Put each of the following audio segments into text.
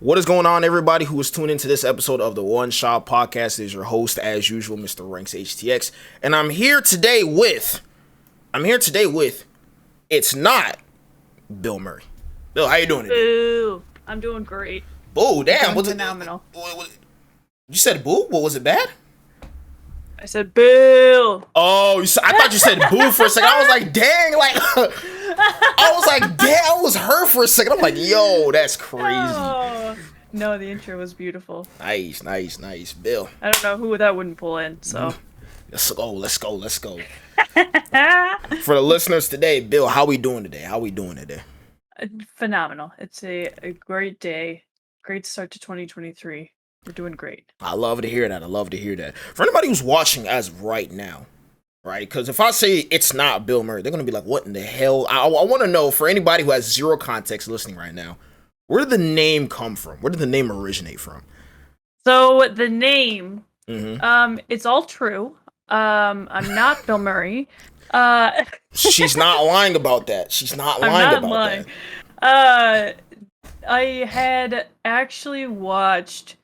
What is going on, everybody who is tuned into this episode of the One Shot Podcast? It is your host, as usual, Mr. Ranks HTX, and I'm here today with, it's not Bill Murray. Bill, how you doing today? Boo! I'm doing great. Boo, damn, what's phenomenal. You said boo? What was it, bad? I said boo. Oh, I thought you said boo for a second. I was like, dang, I was her for a second. I'm like, yo, that's crazy. Oh. No, the intro was beautiful. Nice, Bill. I don't know who that wouldn't pull in, so. Let's go. For the listeners today, Bill, how we doing today? Phenomenal. It's a great day. Great start to 2023. We're doing great. I love to hear that. For anybody who's watching as of right now, right? Because if I say it's not Bill Murray, they're going to be like, what in the hell? I want to know, for anybody who has zero context listening right now, where did the name come from? Where did the name originate from? So the name, it's all true. I'm not Bill Murray. She's not lying about that. I had actually watched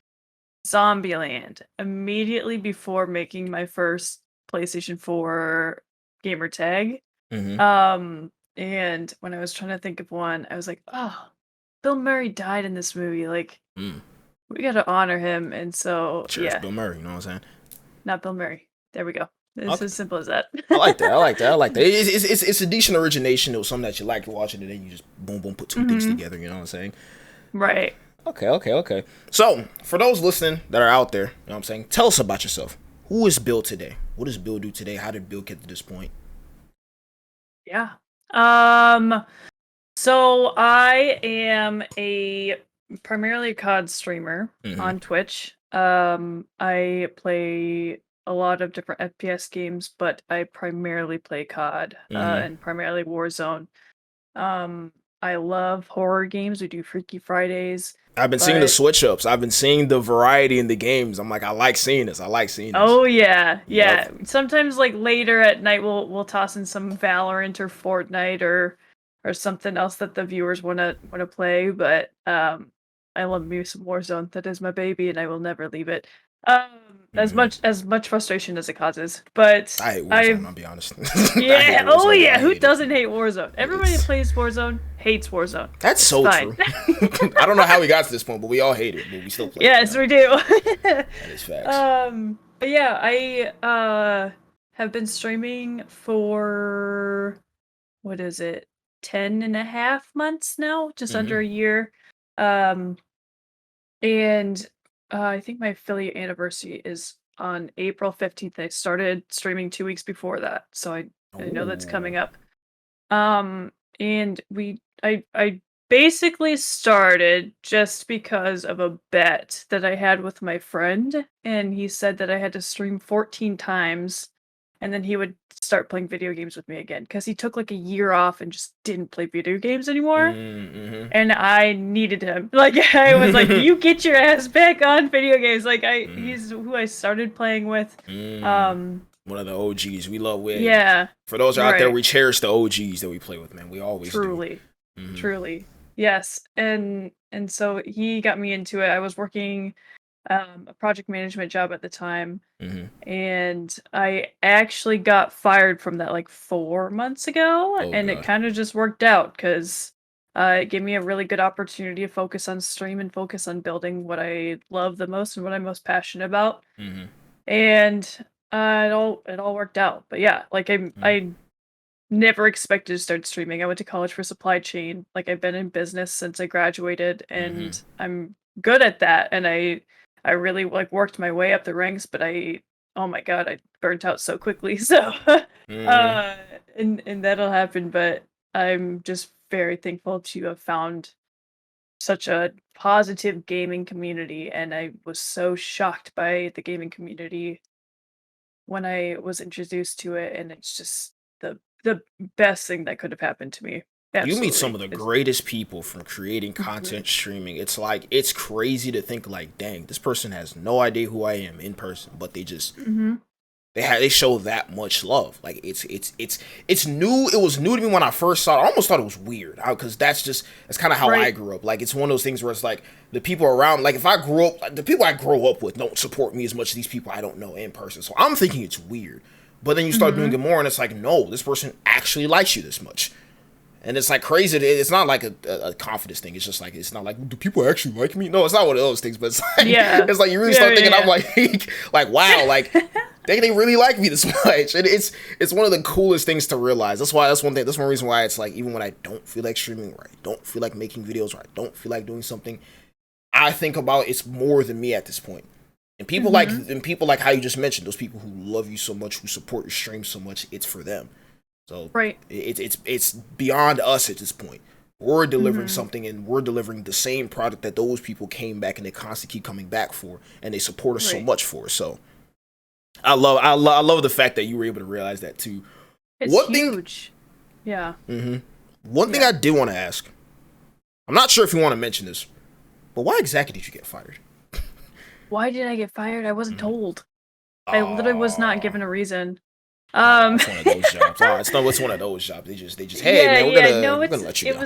Zombieland immediately before making my first PlayStation 4 gamer tag. And when I was trying to think of one, I was like, oh, Bill Murray died in this movie. Like, we gotta honor him. And so, Cheers, Bill Murray, you know what I'm saying? Not Bill Murray. There we go. It's as simple as that. I like that. It's a decent origination. It was something that you like watching, and then you just boom, put two things together, you know what I'm saying? Right. Okay. So, for those listening that are out there, you know what I'm saying, tell us about yourself. Who is Bill today? What does Bill do today? How did Bill get to this point? Yeah. So I am primarily a COD streamer on Twitch. I play a lot of different FPS games, but I primarily play COD and primarily Warzone. I love horror games. We do Freaky Fridays. I've been seeing the switch ups. I've been seeing the variety in the games. I'm like, I like seeing this. Oh yeah. Sometimes like later at night we'll toss in some Valorant or Fortnite or something else that the viewers wanna play. But I love me some Warzone. That is my baby, and I will never leave it. As much frustration as it causes, but I hate Warzone, I'll be honest. Yeah, who doesn't hate Warzone? Everybody that plays Warzone hates Warzone. That's so true. I don't know how we got to this point, but we all hate it, but we still play Yes, we do. That is facts. But yeah, I have been streaming for, what is it, 10 and a half months now, just under a year. And I think my affiliate anniversary is on April 15th. I started streaming 2 weeks before that, so I know that's coming up. And I basically started just because of a bet that I had with my friend, and he said that I had to stream 14 times, and then he would start playing video games with me again, because he took like a year off and just didn't play video games anymore. And I needed him. Like, I was like, you get your ass back on video games. Like, he's who I started playing with. One of the OGs. We love with. Yeah. For those out there, we cherish the OGs that we play with, man. We always truly do. Truly. Yes. And so he got me into it. I was working a project management job at the time, and I actually got fired from that like 4 months ago. It kind of just worked out because it gave me a really good opportunity to focus on stream and focus on building what I love the most and what I'm most passionate about. And it all worked out. But yeah, like I never expected to start streaming. I went to college for supply chain. Like, I've been in business since I graduated, and I'm good at that. And I really like worked my way up the ranks, but oh my god, I burnt out so quickly. So and that'll happen. But I'm just very thankful to have found such a positive gaming community, and I was so shocked by the gaming community when I was introduced to it, and it's just the best thing that could have happened to me. Absolutely. You meet some of the greatest people from creating content, streaming. It's like, it's crazy to think like, dang, this person has no idea who I am in person, but they just They show that much love. Like it's new. It was new to me when I first saw it. I almost thought it was weird because that's kind of how I grew up. Like it's one of those things where it's like the people around, like if I grew up, like, the people I grow up with don't support me as much as these people I don't know in person. So I'm thinking it's weird. But then you start doing it more, and it's like, no, this person actually likes you this much. And it's like crazy. It's not like a confidence thing. It's just like, it's not like, do people actually like me? No, it's not one of those things. But it's like, it's like you really start thinking, I'm like, wow, like they really like me this much. And it's one of the coolest things to realize. That's one reason why it's like, even when I don't feel like streaming, or I don't feel like making videos, or I don't feel like doing something, I think about it's more than me at this point. And people like how you just mentioned, those people who love you so much, who support your stream so much, it's for them. So it's beyond us at this point. We're delivering something, and we're delivering the same product that those people came back and they constantly keep coming back for, and they support us so much for. So I love the fact that you were able to realize that too. It's huge. One thing I did want to ask. I'm not sure if you want to mention this, but why exactly did you get fired? Why did I get fired? I wasn't told. I literally was not given a reason. It's one of those jobs. It's one of those jobs. They just hey man, we're gonna let you go.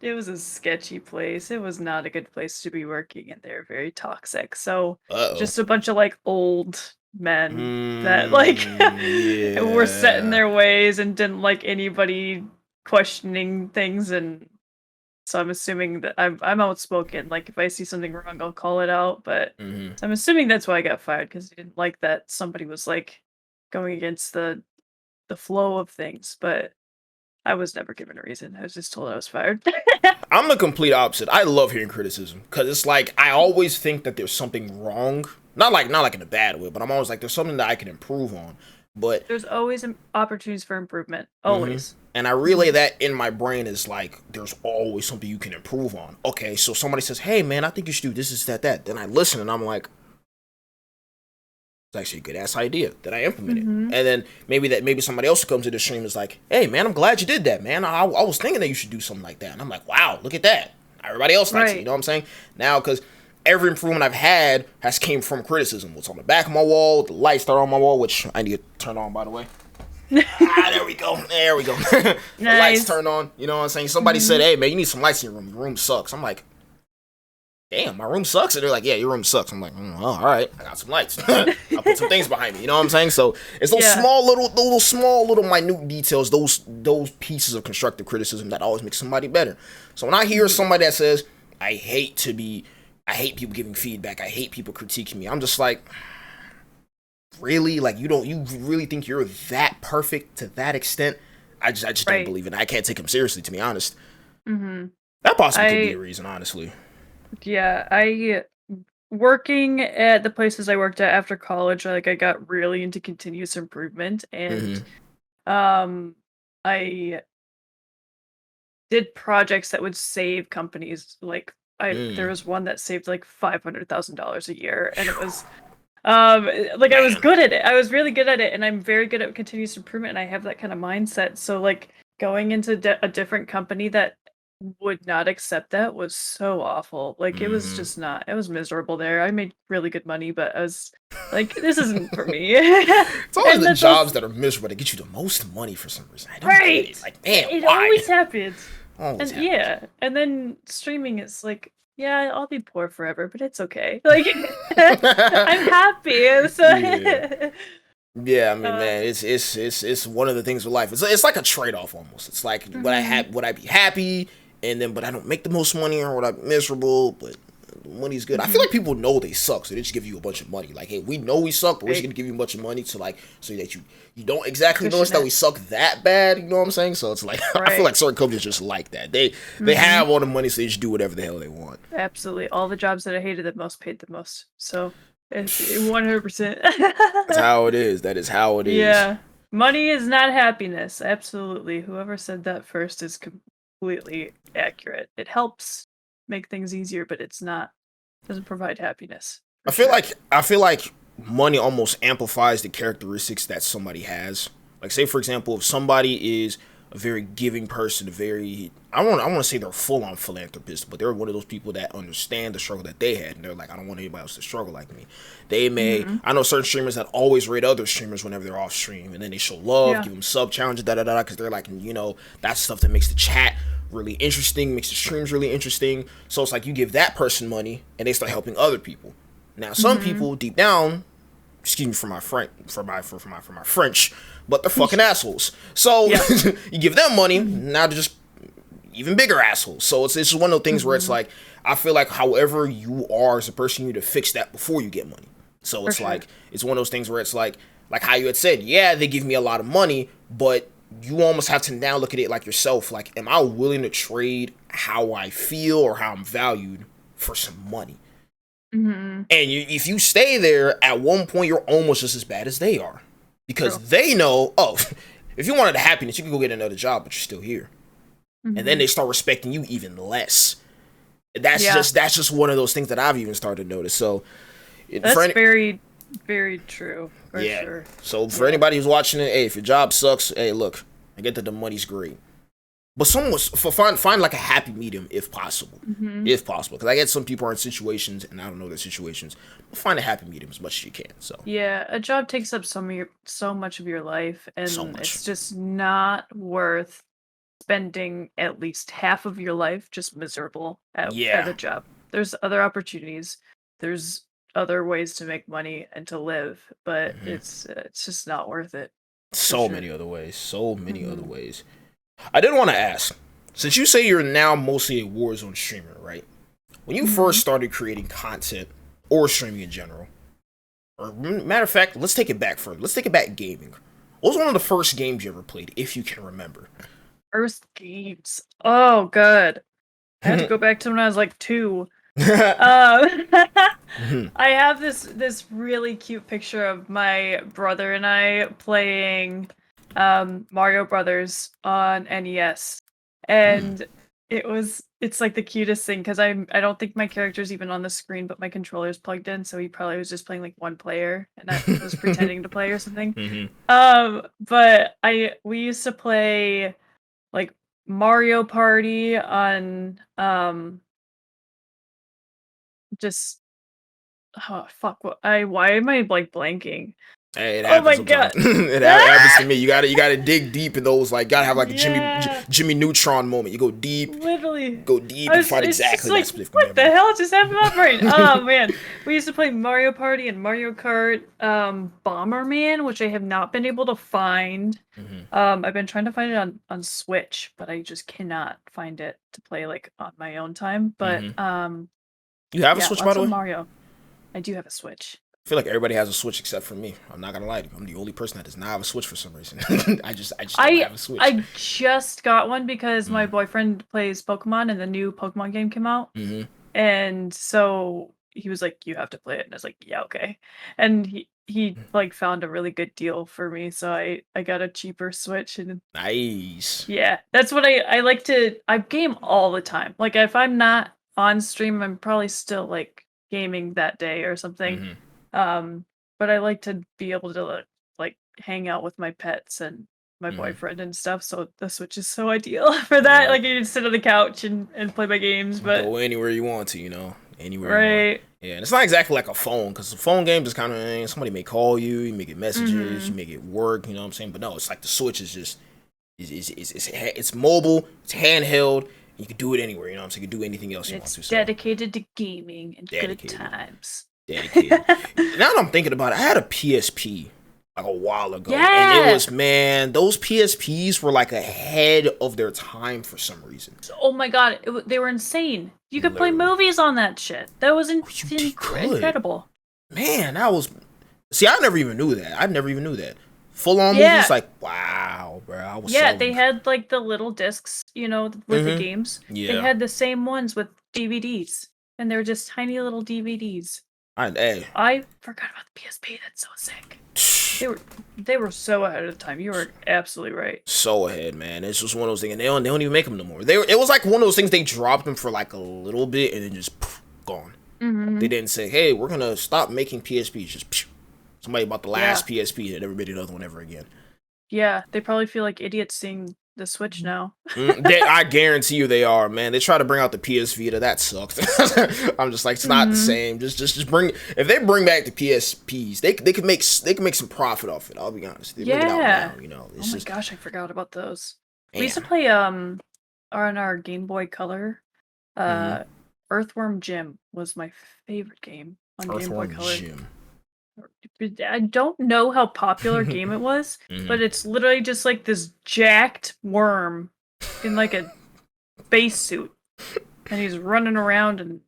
It was a sketchy place. It was not a good place to be working, and they're very toxic. So just a bunch of like old men that like were set in their ways and didn't like anybody questioning things. And so I'm assuming that I'm outspoken. Like if I see something wrong, I'll call it out. But I'm assuming that's why I got fired, because I didn't like that somebody was like going against the flow of things. But I was never given a reason. I was just told I was fired. I'm the complete opposite. I love hearing criticism, because it's like I always think that there's something wrong. Not like in a bad way, but I'm always like, there's something that I can improve on. But there's always opportunities for improvement. Always. And I relay that in my brain is like, there's always something you can improve on. Okay, so somebody says, hey man, I think you should do this, that. Then I listen, and I'm like, it's actually a good ass idea that I implemented. And then maybe somebody else who comes to the stream is like, hey man, I'm glad you did that, man. I was thinking that you should do something like that. And I'm like, wow, look at that. Everybody else likes it. You know what I'm saying? Now, because every improvement I've had has came from criticism. What's on the back of my wall, the lights that are on my wall, which I need to turn on, by the way. There we go. The lights turn on. You know what I'm saying? Somebody said, hey man, you need some lights in your room. Your room sucks. I'm like, damn, my room sucks. And they're like, yeah, your room sucks. I'm like, oh, all right, I got some lights. I put some things behind me. You know what I'm saying? So it's those small little minute details, those pieces of constructive criticism that always make somebody better. So when I hear somebody that says, I hate people giving feedback, I hate people critiquing me, I'm just like, really? Like you really think you're that perfect to that extent? I just don't believe it. I can't take him seriously, to be honest. That possibly could be a reason, honestly. Yeah, working at the places I worked at after college, like I got really into continuous improvement, and I did projects that would save companies. Like there was one that saved like $500,000 a year, and it was like I was good at it. I was really good at it, and I'm very good at continuous improvement, and I have that kind of mindset. So like going into a different company that would not accept that was so awful. Like it was just not, it was miserable there. I made really good money, but I was like, this isn't for me. It's always the jobs that are miserable that get you the most money for some reason. I don't get it. Like, man, it why? always happens. And then streaming is like, yeah, I'll be poor forever, but it's okay. Like I'm happy. So yeah, I mean, man, it's one of the things with life. It's like a trade-off almost. It's like would I be happy, but I don't make the most money, or would I be miserable, but the money's good. I feel like people know they suck, so they just give you a bunch of money. Like, hey, we know we suck, but we're just gonna give you a bunch of money so that you don't exactly notice that we suck that bad. You know what I'm saying? So it's like I feel like certain companies just like that. They have all the money, so they just do whatever the hell they want. Absolutely, all the jobs that I hated the most paid the most. So. It's 100%. That's how it is. That is how it is. Yeah. Money is not happiness. Absolutely. Whoever said that first is completely accurate. It helps make things easier, but doesn't provide happiness. I feel like money almost amplifies the characteristics that somebody has. Like, say for example, if somebody is a very giving person, I want to say they're full on philanthropist, but they're one of those people that understand the struggle that they had, and they're like, I don't want anybody else to struggle like me. I know certain streamers that always rate other streamers whenever they're off stream, and then they show love, give them sub challenges, because they're like, that's stuff that makes the chat really interesting, makes the streams really interesting. So it's like you give that person money, and they start helping other people. Now, some people deep down, excuse me for my French, but they're fucking assholes. So you give them money, now they're just even bigger assholes. So it's just one of those things where it's like, I feel like however you are as a person, you need to fix that before you get money. So it's like, it's one of those things where it's like how you had said, yeah, they give me a lot of money, but you almost have to now look at it like yourself. Like, am I willing to trade how I feel or how I'm valued for some money? And if you stay there, at one point, you're almost just as bad as they are. Because they know, if you wanted the happiness, you could go get another job, but you're still here. And then they start respecting you even less. That's just one of those things that I've even started to notice. So that's very, very true. For sure. So for anybody who's watching it, hey, if your job sucks, hey, look, I get that the money's great. But find like a happy medium if possible. If possible. Because I get some people are in situations, and I don't know their situations, but find a happy medium as much as you can. So yeah, a job takes up so much of your life, and it's just not worth spending at least half of your life just miserable at a job. There's other opportunities. There's other ways to make money and to live, but it's just not worth it. So many other ways. I did want to ask, since you say you're now mostly a Warzone streamer, right? When you first started creating content or streaming in general, or matter of fact, let's take it back further. Let's take it back gaming. What was one of the first games you ever played, if you can remember? First games. Oh, good. I have to go back to when I was like 2. I have this really cute picture of my brother and I playing Mario Brothers on NES, and it's like the cutest thing because I don't think my character's even on the screen, but my controller's plugged in, so he probably was just playing like one player, and I was pretending to play or something. But we used to play like Mario Party on just why am I like blanking? Hey, it happens sometimes. It happens to me. You gotta dig deep in those. Like, gotta have like a Jimmy Neutron moment. You go deep, literally and find exactly that specific memory. What the hell just happened to my brain? Oh man, we used to play Mario Party and Mario Kart, Bomberman, which I have not been able to find. I've been trying to find it on Switch, but I just cannot find it to play like on my own time. But you have a Switch, by the way? Mario. I do have a Switch. I feel like everybody has a Switch except for me. I'm not gonna lie to you. I'm the only person that does not have a Switch for some reason. I just don't have a Switch. I just got one because my boyfriend plays Pokemon and the new Pokemon game came out. And so he was like, you have to play it. And I was like, yeah, okay. And he like found a really good deal for me. So I got a cheaper Switch. And nice. Yeah, that's what I like to, I game all the time. Like if I'm not on stream, I'm probably still like gaming that day or something. But I like to be able to like hang out with my pets and my boyfriend and stuff. So the Switch is so ideal for that. Like you can sit on the couch and play my games, but go anywhere you want to, anywhere. Right. Yeah, and it's not exactly like a phone because the phone games is kind of somebody may call you, you may get messages, you may get work. You know what I'm saying? But no, it's like the Switch is just it's mobile, it's handheld. You can do it anywhere. You know what I'm saying? You can do anything else you want to. It's dedicated to gaming and good times. Dedicated. Now that I'm thinking about it, I had a PSP like a while ago, and it was, man, those PSPs were like ahead of their time for some reason. Oh my god, they were insane. You could play movies on that shit. That was incredible. Man, that was. See, I never even knew that. Full on movies, like wow, bro. I was they had like the little discs, with the games. Yeah, they had the same ones with DVDs, and they were just tiny little DVDs. I forgot about the PSP. That's so sick. They were so ahead of the time. You were absolutely right. So ahead, man. It's just one of those things, and they don't even make them no more. It was like one of those things they dropped them for like a little bit and then just gone. They didn't say, "Hey, we're gonna stop making PSPs." Just somebody bought the last PSP and never made another one ever again. Yeah, they probably feel like idiots seeing the Switch now. I guarantee you they are, man. They try to bring out the PS Vita. That sucked. I'm just like, it's not the same. Just bring. If they bring back the PSPs, they could make some profit off it. I'll be honest. They bring it out now, you know. Oh my gosh, I forgot about those. Man. We used to play on our Game Boy Color. Earthworm Jim was my favorite game on Game Boy Color. Jim. I don't know how popular game it was, but it's literally just like this jacked worm in like a spacesuit, and he's running around and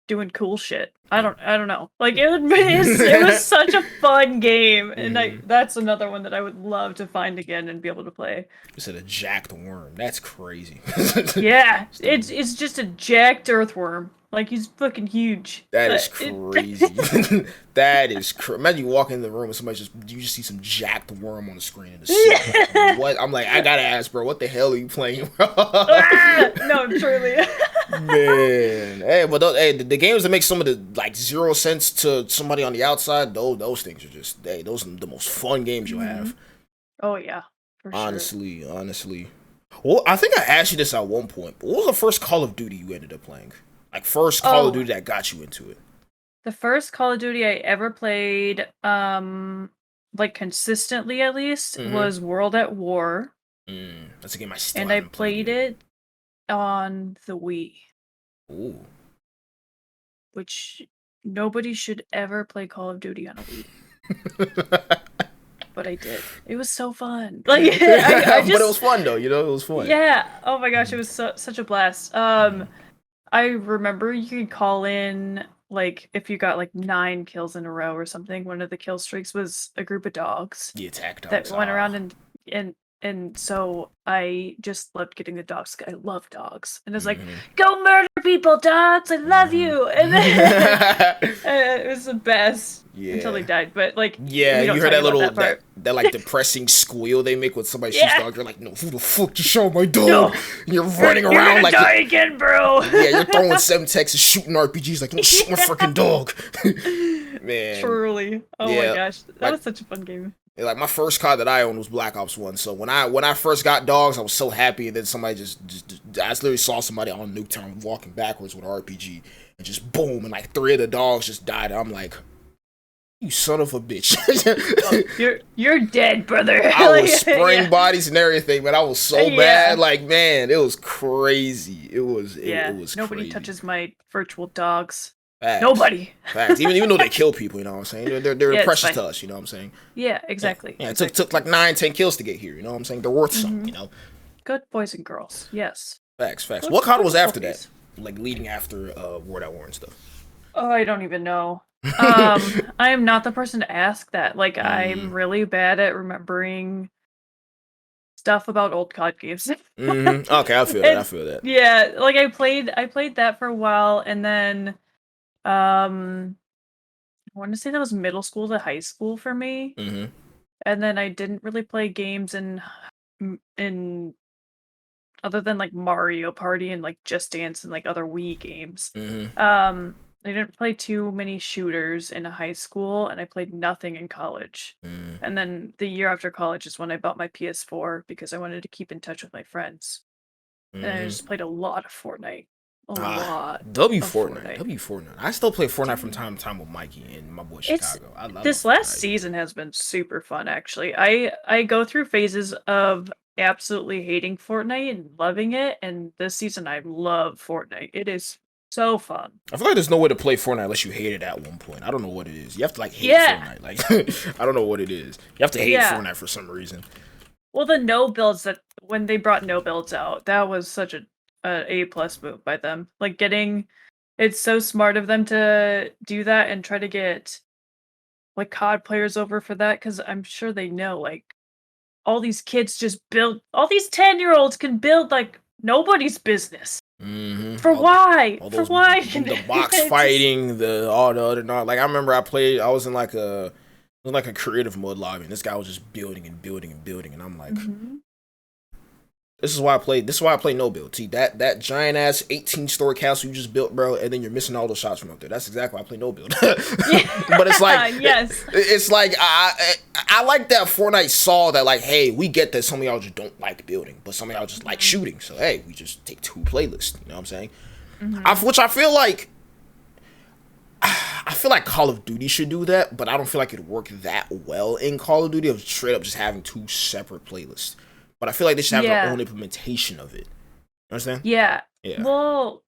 doing cool shit. I don't know. Like it was such a fun game, and that's another one that I would love to find again and be able to play. You said a jacked worm. That's crazy. Yeah, it's just a jacked earthworm. Like, he's fucking huge. That is crazy. That is Imagine you walk in the room and you just see some jacked worm on the screen in the suit. Like, what? I'm like, I gotta ask, bro, what the hell are you playing? No, truly. Man. Hey, but the games that make some of the, like, 0 sense to somebody on the outside, those things are just, those are the most fun games you'll have. Oh, yeah. For honestly. Well, I think I asked you this at one point, but what was the first Call of Duty you ended up playing? Like, first Call of Duty that got you into it. The first Call of Duty I ever played, like, consistently at least, was World at War. That's a game I still And I played it on the Wii. Ooh. Which, nobody should ever play Call of Duty on a Wii. But I did. It was so fun. Like, but it was fun, though. You know, it was fun. Yeah. Oh my gosh, it was such a blast. I remember you could call in, like, if you got, like, 9 kills in a row or something. One of the kill streaks was a group of dogs. The attack dogs. That went around and so I just loved getting the dogs. I love dogs. And it's like, go murder people, dogs! I love you! And then it was the best. Yeah. Until they died. But, like, you heard that little, that like, depressing squeal they make when somebody shoots dog. You're like, no, who the fuck just shot my dog? No. And you're running around you're like... die again, bro! Yeah, you're throwing 7 texts and shooting RPGs like, no, shoot my freaking dog. Man. Truly. Oh my gosh. That was such a fun game. Like, my first car that I owned was Black Ops 1, so when I first got dogs, I was so happy, and then somebody just I literally saw somebody on Nuketown walking backwards with an RPG, and just boom, and like 3 of the dogs just died, and I'm like, you son of a bitch. You're dead, brother. I was spraying bodies and everything, but I was so bad, like, man, it was crazy. It was nobody crazy. Touches my virtual dogs. Facts. Nobody. Facts. Even though they kill people, you know what I'm saying? They're precious to us, you know what I'm saying? Yeah, exactly. Yeah, it took like 9-10 kills to get here, you know what I'm saying? They're worth something, you know? Good boys and girls, yes. Facts. What COD was after that? Like, leading after World at War and stuff? Oh, I don't even know. I am not the person to ask that. Like, I'm really bad at remembering stuff about old COD games. Okay, I feel that. Yeah, like, I played that for a while, and then I want to say that was middle school to high school for me. And then I didn't really play games in other than like Mario Party and like Just Dance and like other Wii games. I didn't play too many shooters in high school, and I played nothing in college. And then the year after college is when I bought my PS4 because I wanted to keep in touch with my friends. And I just played a lot of Fortnite. Fortnite. I still play Fortnite from time to time with Mikey and my boy Chicago. I love this last season has been super fun, actually. I go through phases of absolutely hating Fortnite and loving it, and this season I love Fortnite. It is so fun. I feel like there's no way to play Fortnite unless you hate it at one point. I don't know what it is. You have to like hate Fortnite. Like I don't know what it is. You have to hate Fortnite for some reason. Well, the no builds when they brought no builds out, that was such a A+ move by them. Like it's so smart of them to do that and try to get like COD players over for that, because I'm sure they know like all these kids just build, all these 10-year-olds can build like nobody's business. For why? The box fighting, all the other not. Like I remember I was in like a creative mode lobby, and this guy was just building and building and building, and I'm like, This is why I play. This is why I play no build. See that giant ass 18-story castle you just built, bro, and then you're missing all those shots from up there. That's exactly why I play no build. But it's like, yes, it's like I like that Fortnite saw that, like, hey, we get that some of y'all just don't like building, but some of y'all just like shooting. So hey, we just take 2 playlists. You know what I'm saying? Which I feel like. I feel like Call of Duty should do that, but I don't feel like it'd work that well in Call of Duty of straight up just having 2 separate playlists. But I feel like they should have their own implementation of it. You understand? Yeah. Well,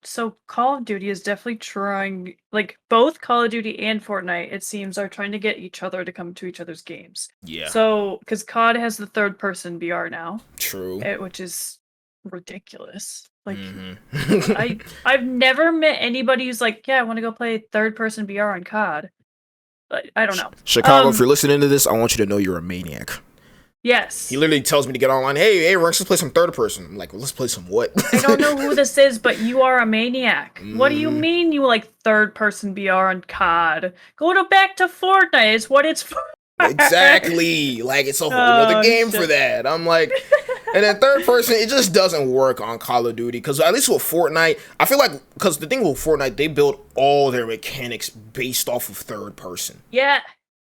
so Call of Duty is definitely trying, like both Call of Duty and Fortnite, it seems, are trying to get each other to come to each other's games. Yeah. So, because COD has the third person VR now. True. Which is ridiculous. Like, I've never met anybody who's like, yeah, I want to go play third person VR on COD. But I don't know. Chicago, if you're listening to this, I want you to know you're a maniac. Yes. He literally tells me to get online. Hey, Rex, let's play some third person. I'm like, well, let's play some what? I don't know who this is, but you are a maniac. What do you mean you like third person VR on COD? Back to Fortnite. It's what it's for. Exactly. Like, it's a whole other game for that. I'm like, and then third person, it just doesn't work on Call of Duty. Because at least with Fortnite, I feel like, because the thing with Fortnite, they build all their mechanics based off of third person. Yeah.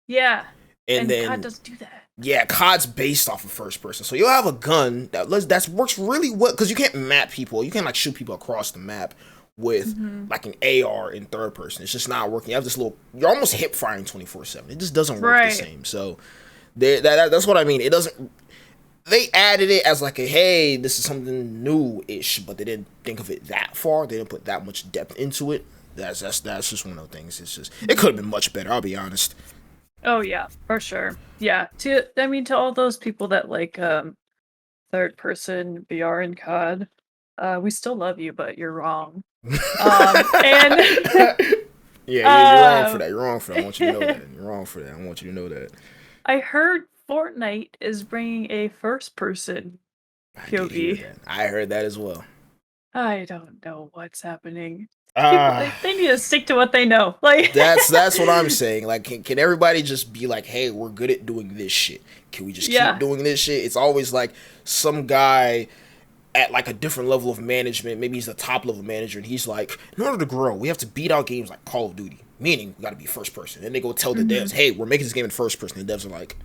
Yeah. And then COD doesn't do that. Yeah, COD's based off of first person. So you'll have a gun that works really well, because you can't map people. You can't like shoot people across the map with like an AR in third person. It's just not working. You have this you're almost hip firing 24/7. It just doesn't work the same. So that's what I mean. It doesn't. They added it as like hey, this is something new-ish, but they didn't think of it that far. They didn't put that much depth into it. That's just one of the things. It's just it could have been much better. I'll be honest. Oh yeah, for sure. Yeah, to all those people that like third person VR and COD, we still love you, but you're wrong. And you're wrong for that. You're wrong for that. I want you to know that. You're wrong for that. I want you to know that. I heard Fortnite is bringing a first person POV. I heard that as well. I don't know what's happening. People, they need to stick to what they know. Like that's what I'm saying. Like, can everybody just be like, hey, we're good at doing this shit. Can we just keep doing this shit? It's always like some guy at like a different level of management. Maybe he's the top level manager, and he's like, in order to grow, we have to beat out games like Call of Duty. Meaning, we got to be first person. And they go tell the devs, hey, we're making this game in first person. And the devs are like,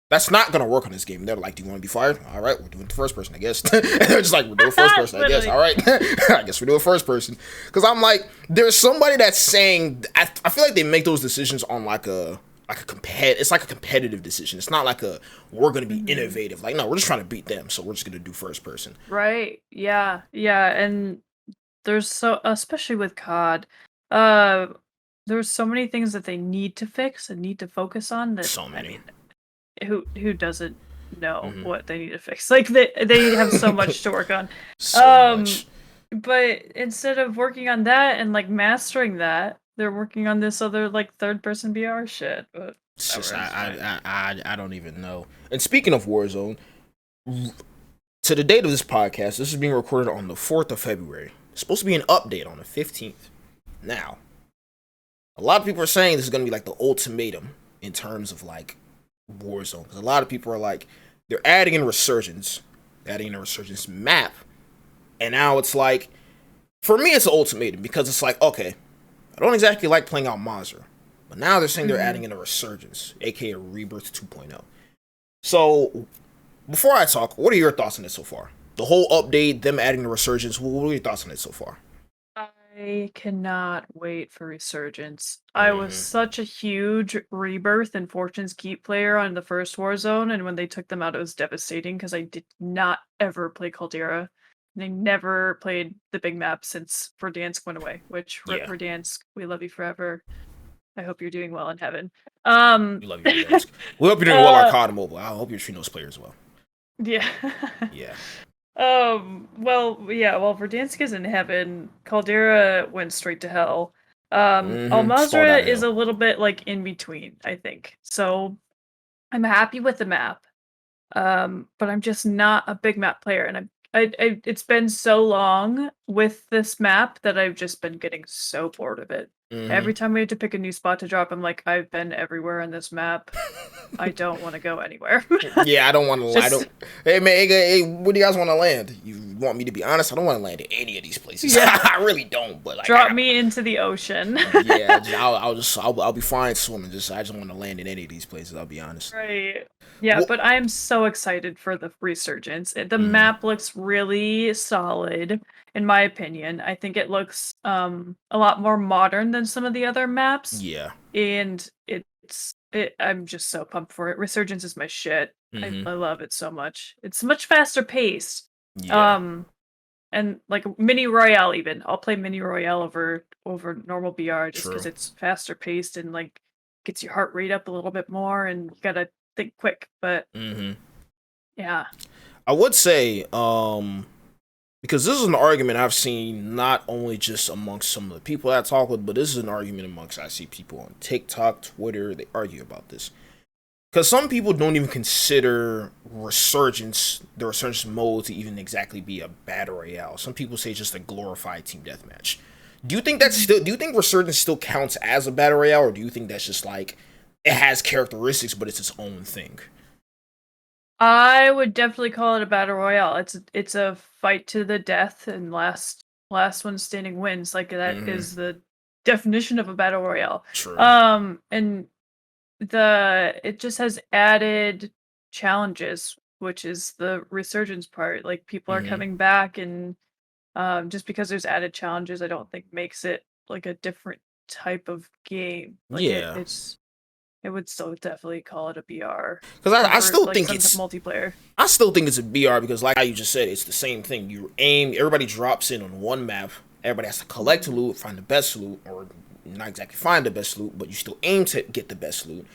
that's not gonna work on this game. And they're like, do you want to be fired? All right, we're doing the first person, I guess. And they're just like, we're doing first person, I guess. All right, I guess we're doing first person. Because I'm like, there's somebody that's saying, I feel like they make those decisions on it's like a competitive decision. It's not like we're gonna be innovative. Like, no, we're just trying to beat them, so we're just gonna do first person. Right. Yeah. And there's especially with COD, there's so many things that they need to fix and need to focus on. That so many. I mean, who doesn't know what they need to fix? Like they have so much to work on. So much. But instead of working on that and like mastering that, they're working on this other like third person VR shit. But it's just, I don't even know. And speaking of Warzone, to the date of this podcast, this is being recorded on the 4th of February. It's supposed to be an update on the 15th. Now, a lot of people are saying this is going to be like the ultimatum in terms of like Warzone, because a lot of people are like, they're adding in a resurgence map, and now it's like, for me it's an ultimatum, because it's like, okay, I don't exactly like playing out Mazur, but now they're saying they're adding in a resurgence, aka Rebirth 2.0. So before I talk, what are your thoughts on it so far? The whole update, them adding the resurgence, what are your thoughts on it so far? I cannot wait for Resurgence. I was such a huge Rebirth and Fortune's Keep player on the first Warzone, and when they took them out, it was devastating because I did not ever play Caldera. And I never played the big map since Verdansk went away, which Verdansk, we love you forever. I hope you're doing well in heaven. We love you, Verdansk. We hope you're doing well on COD Mobile. I hope you're treating those players well. Yeah. Yeah. Well, Verdansk is in heaven. Caldera went straight to hell. Al-Mazrah is a little bit like in between, I think. So I'm happy with the map. But I'm just not a big map player, and it's been so long with this map that I've just been getting so bored of it. Every time we have to pick a new spot to drop, I'm like, I've been everywhere on this map. I don't want to go anywhere. Yeah, I don't want to. I don't. Hey man, hey, where do you guys want to land? You want me to be honest? I don't want to land in any of these places. Yeah. I really don't. But like, drop me into the ocean. Yeah, I'll be fine swimming. I just want to land in any of these places. I'll be honest. Right. Yeah, well, but I'm so excited for the resurgence. The map looks really solid, in my opinion. I think it looks a lot more modern than some of the other maps. Yeah. And I'm just so pumped for it. Resurgence is my shit. I love it so much. It's much faster paced. Yeah. And like mini royale even. I'll play mini royale over normal BR just because it's faster paced and like gets your heart rate up a little bit more and you gotta think quick. But yeah. I would say, because this is an argument I've seen not only just amongst some of the people I talk with, but this is an argument amongst I see people on TikTok, Twitter, they argue about this. Because some people don't even consider the resurgence mode to even exactly be a battle royale. Some people say just a glorified team deathmatch. Do you think resurgence still counts as a battle royale, or do you think that's just like it has characteristics but it's its own thing? I would definitely call it a battle royale. It's a fight to the death and last one standing wins. Like that is the definition of a battle royale. True. And it just has added challenges, which is the resurgence part. Like people are coming back, and just because there's added challenges, I don't think makes it like a different type of game. Like it would still definitely call it a BR. Because I still think it's multiplayer. I still think it's a BR because, like how you just said, it's the same thing. You aim, everybody drops in on one map. Everybody has to collect loot, find the best loot, or not exactly find the best loot, but you still aim to get the best loot.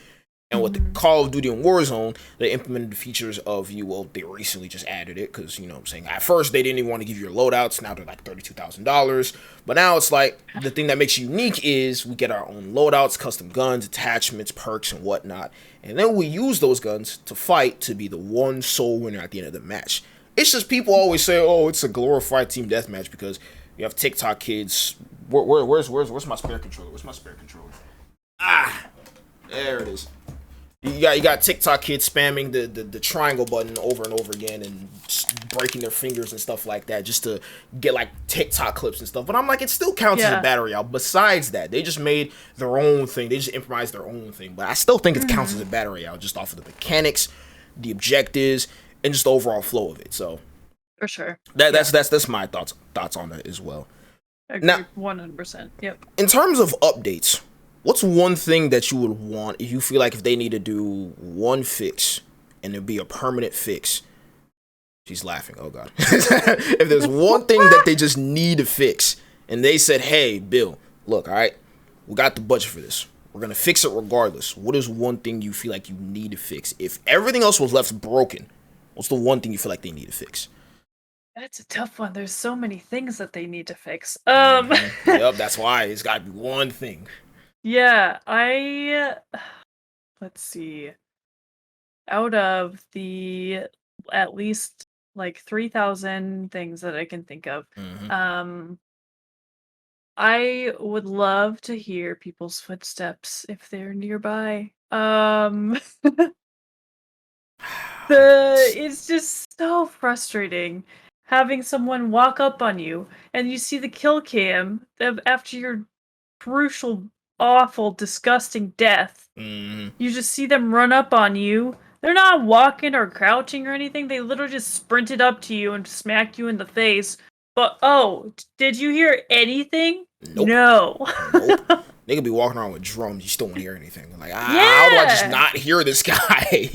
And with the Call of Duty and Warzone, they implemented the features of they recently just added it because, you know what I'm saying, at first they didn't even want to give you your loadouts, now they're like $32,000, but now it's like, the thing that makes you unique is we get our own loadouts, custom guns, attachments, perks, and whatnot, and then we use those guns to fight to be the one sole winner at the end of the match. It's just people always say, oh, it's a glorified team deathmatch because you have TikTok kids. Where's my spare controller? Where's my spare controller? There it is. You got TikTok kids spamming the triangle button over and over again and breaking their fingers and stuff like that just to get like TikTok clips and stuff. But I'm like, it still counts as a battle royale. Besides that, they just made their own thing. They just improvised their own thing. But I still think it counts as a battle royale just off of the mechanics, the objectives, and just the overall flow of it. So for sure, that's my thoughts on that as well. Agreed, now, 100%. Yep. In terms of updates, what's one thing that you would want if you feel like if they need to do one fix and it'd be a permanent fix? She's laughing. Oh God. If there's one thing that they just need to fix and they said, hey, Bill, look, all right, we got the budget for this. We're going to fix it regardless. What is one thing you feel like you need to fix? If everything else was left broken, what's the one thing you feel like they need to fix? That's a tough one. There's so many things that they need to fix. Yep, that's why it's got to be one thing. Yeah, let's see. Out of the at least like 3,000 things that I can think of, I would love to hear people's footsteps if they're nearby. It's just so frustrating having someone walk up on you and you see the kill cam after your crucial, awful, disgusting death. You just see them run up on you. They're not walking or crouching or anything. They literally just sprinted up to you and smacked you in the face. But did you hear anything? Nope. No. Nope. They could be walking around with drums. You still won't hear anything. Like, how do I just not hear this guy?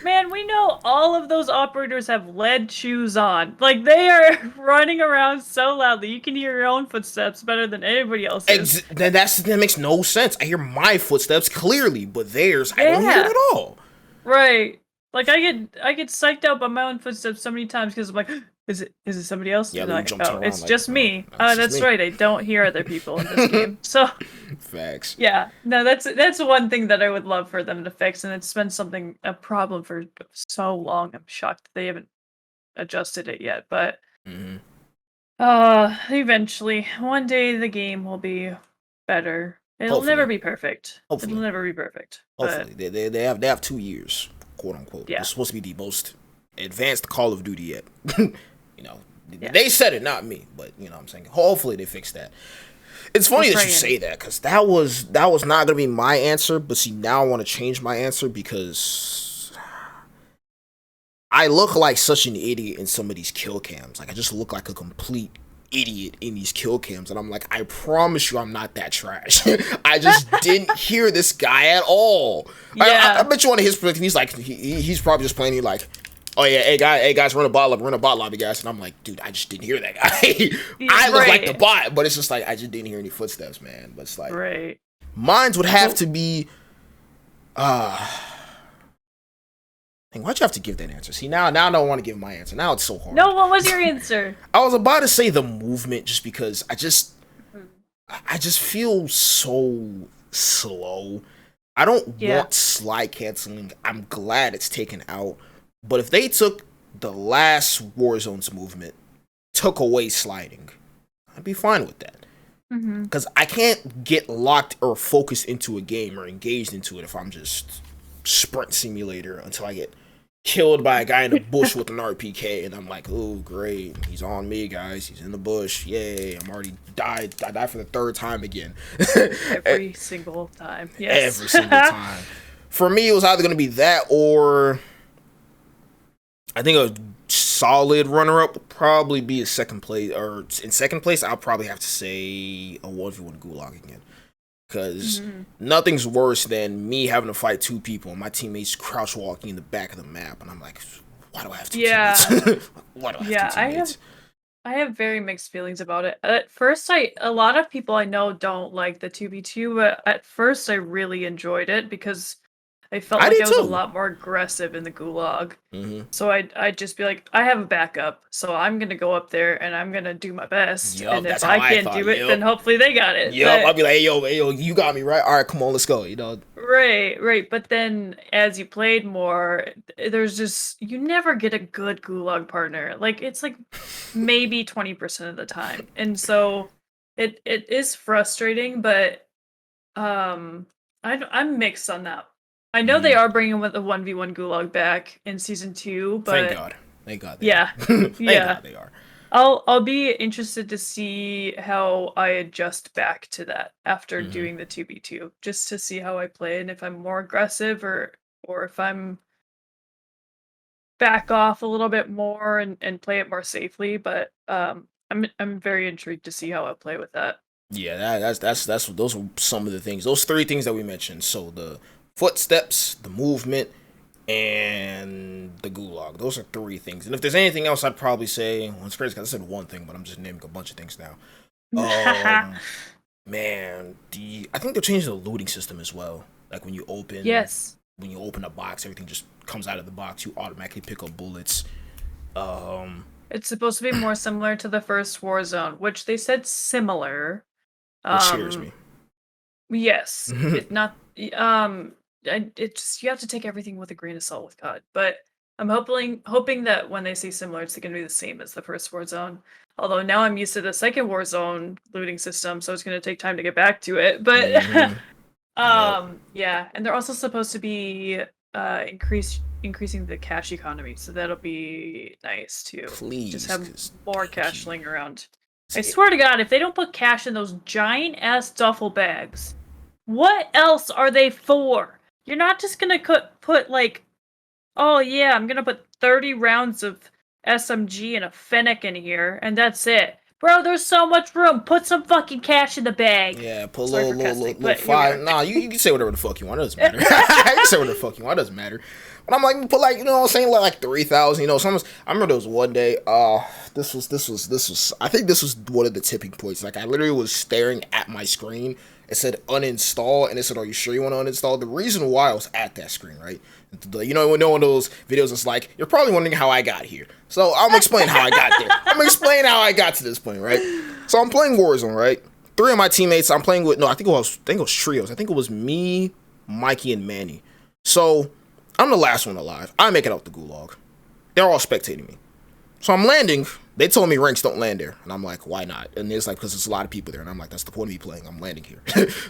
Man, we know all of those operators have lead shoes on. Like, they are running around so loudly. You can hear your own footsteps better than anybody else's. That makes no sense. I hear my footsteps clearly, but theirs, I don't hear them at all. Right. Like, I get psyched out by my own footsteps so many times because I'm like, is it somebody else? Yeah, like, it's just me. That's right. I don't hear other people in this game. So facts. Yeah. No, that's one thing that I would love for them to fix, and it's been a problem for so long. I'm shocked that they haven't adjusted it yet. But Eventually, one day the game will be better. It'll never Hopefully, be perfect. It'll hopefully, never be perfect. But hopefully. They have 2 years, quote unquote. yeah, It's supposed to be the most advanced Call of Duty yet. you know, yeah. they said it, not me, but you know what I'm saying. Hopefully they fix that. It's funny that you say that, because that was not gonna be my answer. But see, now I want to change my answer because I look like such an idiot in some of these kill cams. Like, I just look like a complete idiot in these kill cams, and I'm like, I promise you, I'm not that trash. I just didn't hear this guy at all. Yeah. I bet you on his perspective, he's like, he's probably just playing. Like, oh yeah, hey guys, run a bot lobby, guys. And I'm like, dude, I just didn't hear that guy. I look like the bot, but it's just like I just didn't hear any footsteps, man. But it's like, mines would have to be, why'd you have to give that answer? See, now I don't want to give my answer. Now it's so hard. No, what was your answer? I was about to say the movement, just because I just feel so slow. I don't want slide canceling. I'm glad it's taken out. But if they took the last Warzone's movement, took away sliding, I'd be fine with that. Because I can't get locked or focused into a game or engaged into it if I'm just sprint simulator until I get killed by a guy in the bush with an RPK, and I'm like, oh great, he's on me, guys, he's in the bush, yay, I'm already died. I died for the third time again. Every single time. Yes. Every single time. For me, it was either going to be that, or I think a solid runner-up would probably be a second place, or in second place, I'll probably have to say a 1v1 Gulag again. Because nothing's worse than me having to fight two people and my teammates crouch walking in the back of the map, and I'm like, why do I have two teammates? Why do I have two teammates? I have very mixed feelings about it. At first, a lot of people I know don't like the 2v2, but at first I really enjoyed it because I felt like I was a lot more aggressive in the Gulag. So I'd just be like, I have a backup, so I'm going to go up there and I'm going to do my best. And if I can't do it, then hopefully they got it. I'll be like, hey, yo, you got me, right? All right, come on, let's go, you know? Right. But then as you played more, there's just, you never get a good Gulag partner. Like, it's like maybe 20% of the time. And so it is frustrating, but I'm mixed on that. I know they are bringing with the 1v1 Gulag back in season 2, but Thank God. Yeah. Thank God they are. I'll be interested to see how I adjust back to that after doing the 2v2, just to see how I play and if I'm more aggressive or if I'm back off a little bit more and play it more safely. But I'm very intrigued to see how I play with that. Yeah, that's those are some of the things. Those three things that we mentioned. So the footsteps, the movement, and the Gulag. Those are three things. And if there's anything else, I'd probably say, well, it's crazy because I said one thing, but I'm just naming a bunch of things now. Man, I think they're changing the looting system as well. Like when you open a box, everything just comes out of the box. You automatically pick up bullets. It's supposed to be more similar to the first Warzone, which they said similar. Which scares me. Yes, it just, you have to take everything with a grain of salt with God. But I'm hoping that when they say similar, it's going to be the same as the first Warzone. Although now I'm used to the second Warzone looting system, so it's going to take time to get back to it. But yeah, and they're also supposed to be increasing the cash economy, so that'll be nice too. Please, just have more cash laying around. I swear to God, if they don't put cash in those giant ass duffel bags, what else are they for? You're not just gonna put like, oh yeah, I'm gonna put 30 rounds of SMG and a Fennec in here, and that's it. Bro, there's so much room. Put some fucking cash in the bag. Yeah, put a little fire. Nah, you can say whatever the fuck you want. It doesn't matter. You can say whatever the fuck you want. It doesn't matter. But I'm like, put like, you know what I'm saying, like 3,000. You know, I remember there was one day. This was. I think this was one of the tipping points. Like, I literally was staring at my screen. It said uninstall, and it said, "Are you sure you want to uninstall?" The reason why I was at that screen, right? You know, when one of those videos is like, you're probably wondering how I got here. So I'm explaining how I got there. I'm explaining how I got to this point, right? So I'm playing Warzone, right? 3 of my teammates I'm playing with. No, I think it was trios. I think it was me, Mikey, and Manny. So I'm the last one alive. I make it out the Gulag. They're all spectating me. So I'm landing. They told me ranks don't land there, and I'm like, why not? And it's like, because there's a lot of people there, and I'm like, that's the point of me playing. I'm landing here,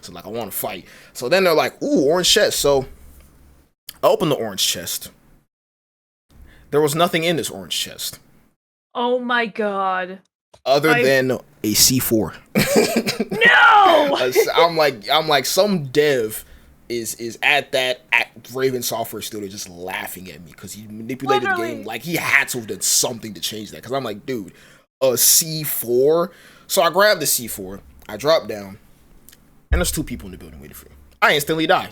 so like, I want to fight. So then they're like, ooh, orange chest. So I opened the orange chest. There was nothing in this orange chest. Oh my god. Other than a C4. No! I'm like, some dev is at Raven Software Studio just laughing at me because he manipulated the game. Like, he had to have done something to change that. Because I'm like, dude, a C4? So I grabbed the C4, I dropped down, and there's 2 people in the building waiting for me. I instantly die.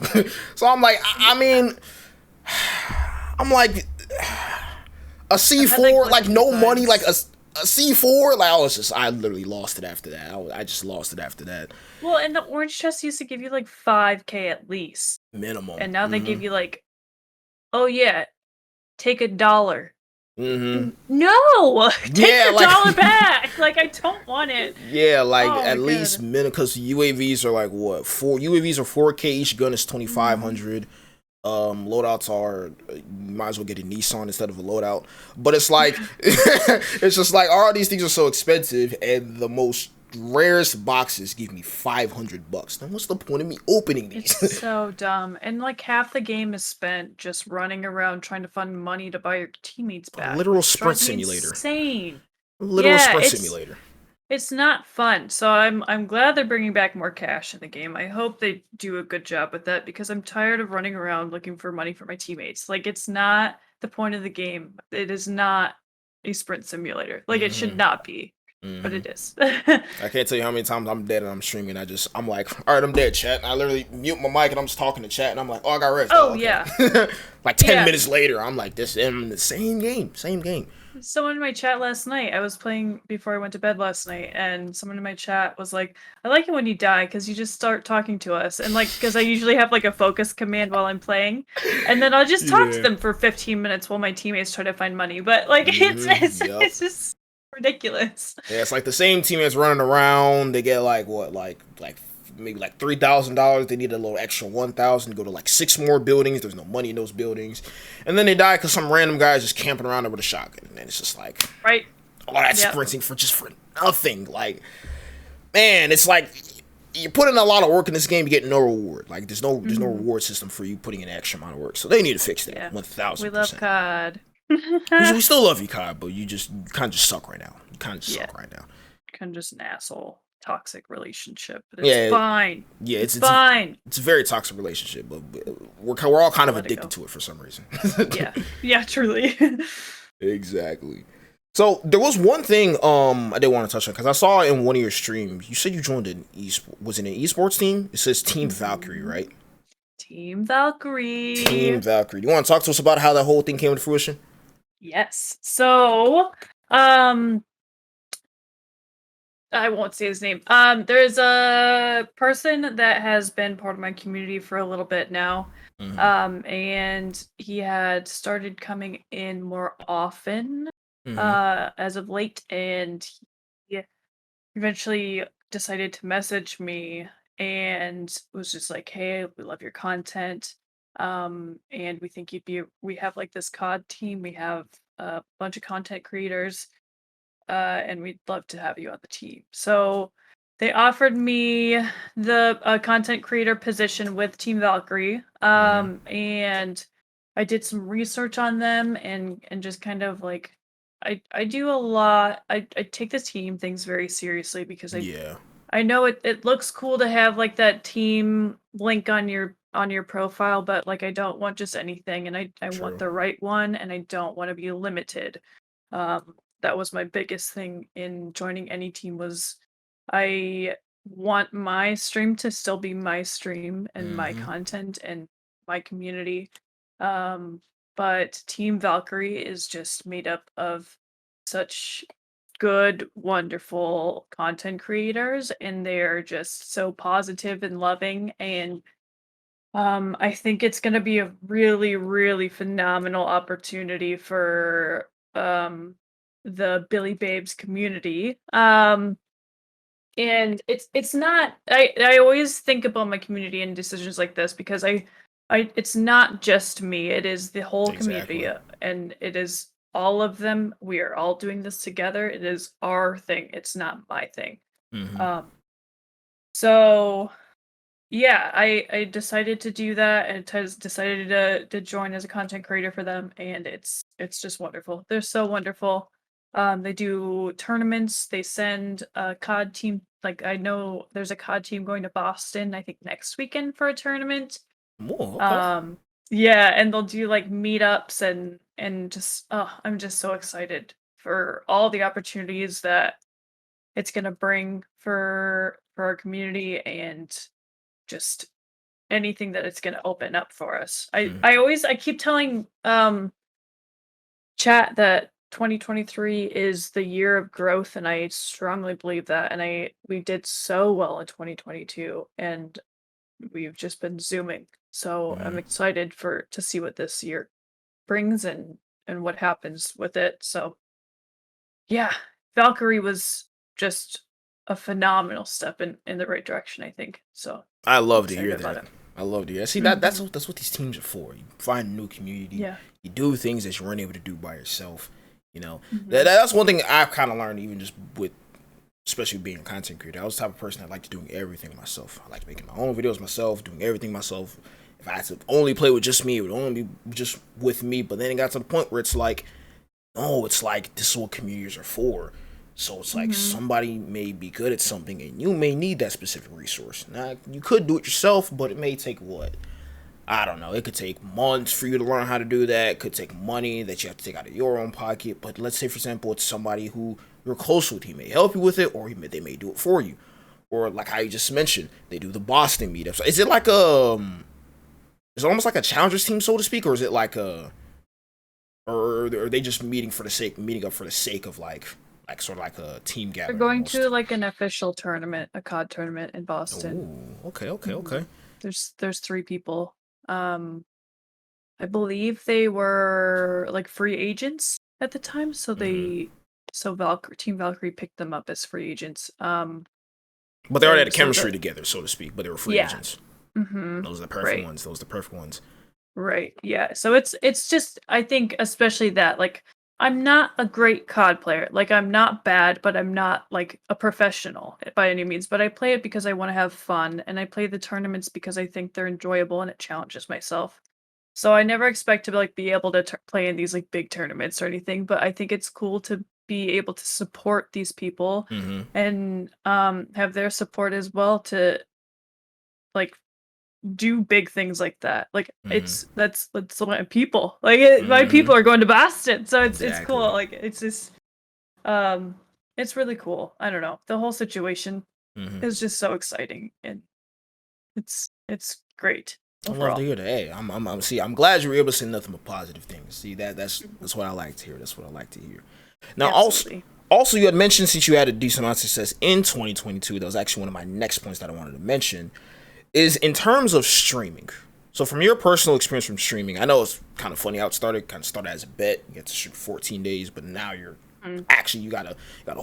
So I'm like, I'm like, a C4, like no money, like a C4, like I literally lost it after that. I just lost it after that. Well, and the orange chest used to give you like 5K at least. Minimum. And now they give you like, oh yeah, take $1. Mm-hmm. No! Take the $1 back! Like, I don't want it. Yeah, like, at least minimum, because UAVs are like, what, 4 UAVs are 4K, each gun is 2,500. Loadouts are, you might as well get a Nissan instead of a loadout. But it's like, it's just like, all these things are so expensive, and the most rarest boxes give me $500. Then what's the point of me opening these? It's so dumb. And like half the game is spent just running around trying to find money to buy your teammates back. A literal sprint simulator. Insane. Literal sprint simulator. It's not fun. So I'm glad they're bringing back more cash in the game. I hope they do a good job with that because I'm tired of running around looking for money for my teammates. Like, it's not the point of the game. It is not a sprint simulator. Like, it should not be. But it is. I can't tell you how many times I'm dead and I'm streaming. I'm like, all right, I'm dead, chat. And I literally mute my mic and I'm just talking to chat and I'm like, oh, I got rest. Oh, okay. Yeah. Like 10 minutes later, I'm like, this in the same game. Someone in my chat last night, I was playing before I went to bed last night, and someone in my chat was like, I like it when you die because you just start talking to us. And like, because I usually have like a focus command while I'm playing, and then I'll just talk to them for 15 minutes while my teammates try to find money. But like, it's just ridiculous. Yeah, it's like the same teammates running around. They get like what, like maybe like $3,000. They need a little extra 1,000 to go to like 6 more buildings. There's no money in those buildings, and then they die because some random guy's just camping around there with a shotgun. And it's just like, all that sprinting for nothing. Like, man, it's like you're putting a lot of work in this game. You get no reward. Like, there's no reward system for you putting in an extra amount of work. So they need to fix that. 1,000%. We love COD. We still love you, COD, but you kind of just suck right now. Kind of just an asshole. Toxic relationship, but it's fine. Yeah, it's fine. It's a very toxic relationship, but we're all kind of addicted to it for some reason. yeah, truly. Exactly. So there was one thing I did want to touch on because I saw in one of your streams you said you joined an esports team. It says Team Valkyrie, right? Team Valkyrie. Team Valkyrie. You want to talk to us about how that whole thing came to fruition? Yes. So, I won't say his name. There's a person that has been part of my community for a little bit now. And he had started coming in more often as of late, and he eventually decided to message me and was just like, hey, we love your content. And we think we have like this COD team. We have a bunch of content creators. And we'd love to have you on the team. So they offered me the content creator position with Team Valkyrie. And I did some research on them and just kind of like, I do a lot. I take the team things very seriously because I know it looks cool to have like that team link on your profile, but like I don't want just anything, and I want the right one, and I don't want to be limited. That was my biggest thing in joining any team was I want my stream to still be my stream and my content and my community. But Team Valkyrie is just made up of such good, wonderful content creators, and they're just so positive and loving, and I think it's going to be a really, really phenomenal opportunity for the Billy Babes community. And it's not I always think about my community and decisions like this because I it's not just me, it is the whole community, and it is all of them, we are all doing this together. It is our thing. It's not my thing. Mm-hmm. Um, so yeah, I decided to do that and has decided to join as a content creator for them, and it's just wonderful. They're so wonderful. They do tournaments. They send a COD team. Like I know there's a COD team going to Boston, I think next weekend for a tournament. Oh, okay. Um, yeah, and they'll do like meetups and just I'm just so excited for all the opportunities that it's gonna bring for our community and just anything that it's gonna open up for us. Mm-hmm. I keep telling chat that 2023 is the year of growth, and I strongly believe that. And we did so well in 2022, and we've just been zooming. So I'm Mm-hmm. excited for to see what this year brings and what happens with it. So yeah, Valkyrie was just a phenomenal step in the right direction, I think. So I I'm love to excited hear about that. it. I love to hear. See that Hmm. that's what these teams are for. You find a new community. Yeah. You do things that you weren't able to do by yourself. You know Hmm. that's one thing I've kind of learned, even just with, especially being a content creator. I was the type of person that liked doing everything myself. I liked making my own videos myself, doing everything myself. If I had to only play with just me, it would only be just with me. But then it got to the point where it's like, no, it's like this is what communities are for. So it's like Hmm. somebody may be good at something and you may need that specific resource. Now you could do it yourself, but it may take what, I don't know. It could take months for you to learn how to do that. It could take money that you have to take out of your own pocket. But let's say, for example, it's somebody who you're close with. He may help you with it, or they may do it for you. Or like how you just mentioned, they do the Boston meetups. Is it like is it almost like a challengers team, so to speak, or is it like or are they just meeting up for the sake of like sort of like a team They're gathering going almost? to like an official tournament, a COD tournament in Boston. Oh, okay, okay, Hmm. okay. There's three people. Um, I believe they were like free agents at the time, so Mm-hmm. Valkyrie Team Valkyrie picked them up as free agents. But they already had a And so chemistry the together, so to speak. But they were free yeah, agents. mm-hmm, Those are the perfect right. ones. Those are the perfect ones. Right. Yeah. So it's just I think especially that like I'm not a great COD player. Like I'm not bad, but I'm not like a professional by any means. But I play it because I want to have fun, and I play the tournaments because I think they're enjoyable and it challenges myself. So I never expect to like be able to play in these like big tournaments or anything, but I think it's cool to be able to support these people Mm-hmm. and have their support as well to like do big things like that. Like Mm-hmm. that's my people. Like my Mm-hmm. people are going to Boston, so it's Exactly. cool. Like it's just um it's really cool. I don't know. The whole situation Mm-hmm. is just so exciting and it's great I love to overall. hear that. Hey, see. I'm glad you were able to say nothing but positive things. See Mhm. that's what I like to hear. That's what I like to hear. Now, Absolutely. also you had mentioned since you had a decent amount of success in 2022. That was actually one of my next points that I wanted to mention. Is in terms of streaming. So from your personal experience from streaming, I know it's kind of funny how it started. Kind of started as a bet. You get to shoot 14 days, but now you're Mm. actually you got the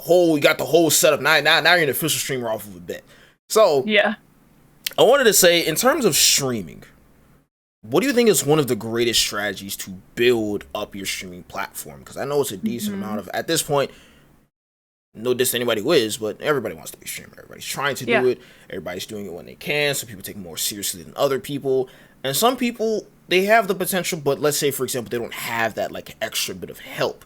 whole setup. Now you're an official streamer off of a bet. So Yeah. I wanted to say, in terms of streaming, what do you think is one of the greatest strategies to build up your streaming platform? Because I know it's a decent amount Hmm. of, at this point, no diss to anybody who is, but everybody wants to be a streamer. Everybody's trying to do Yeah. it. Everybody's doing it when they can. Some people take it more seriously than other people. And some people, they have the potential, but let's say, for example, they don't have that like extra bit of help.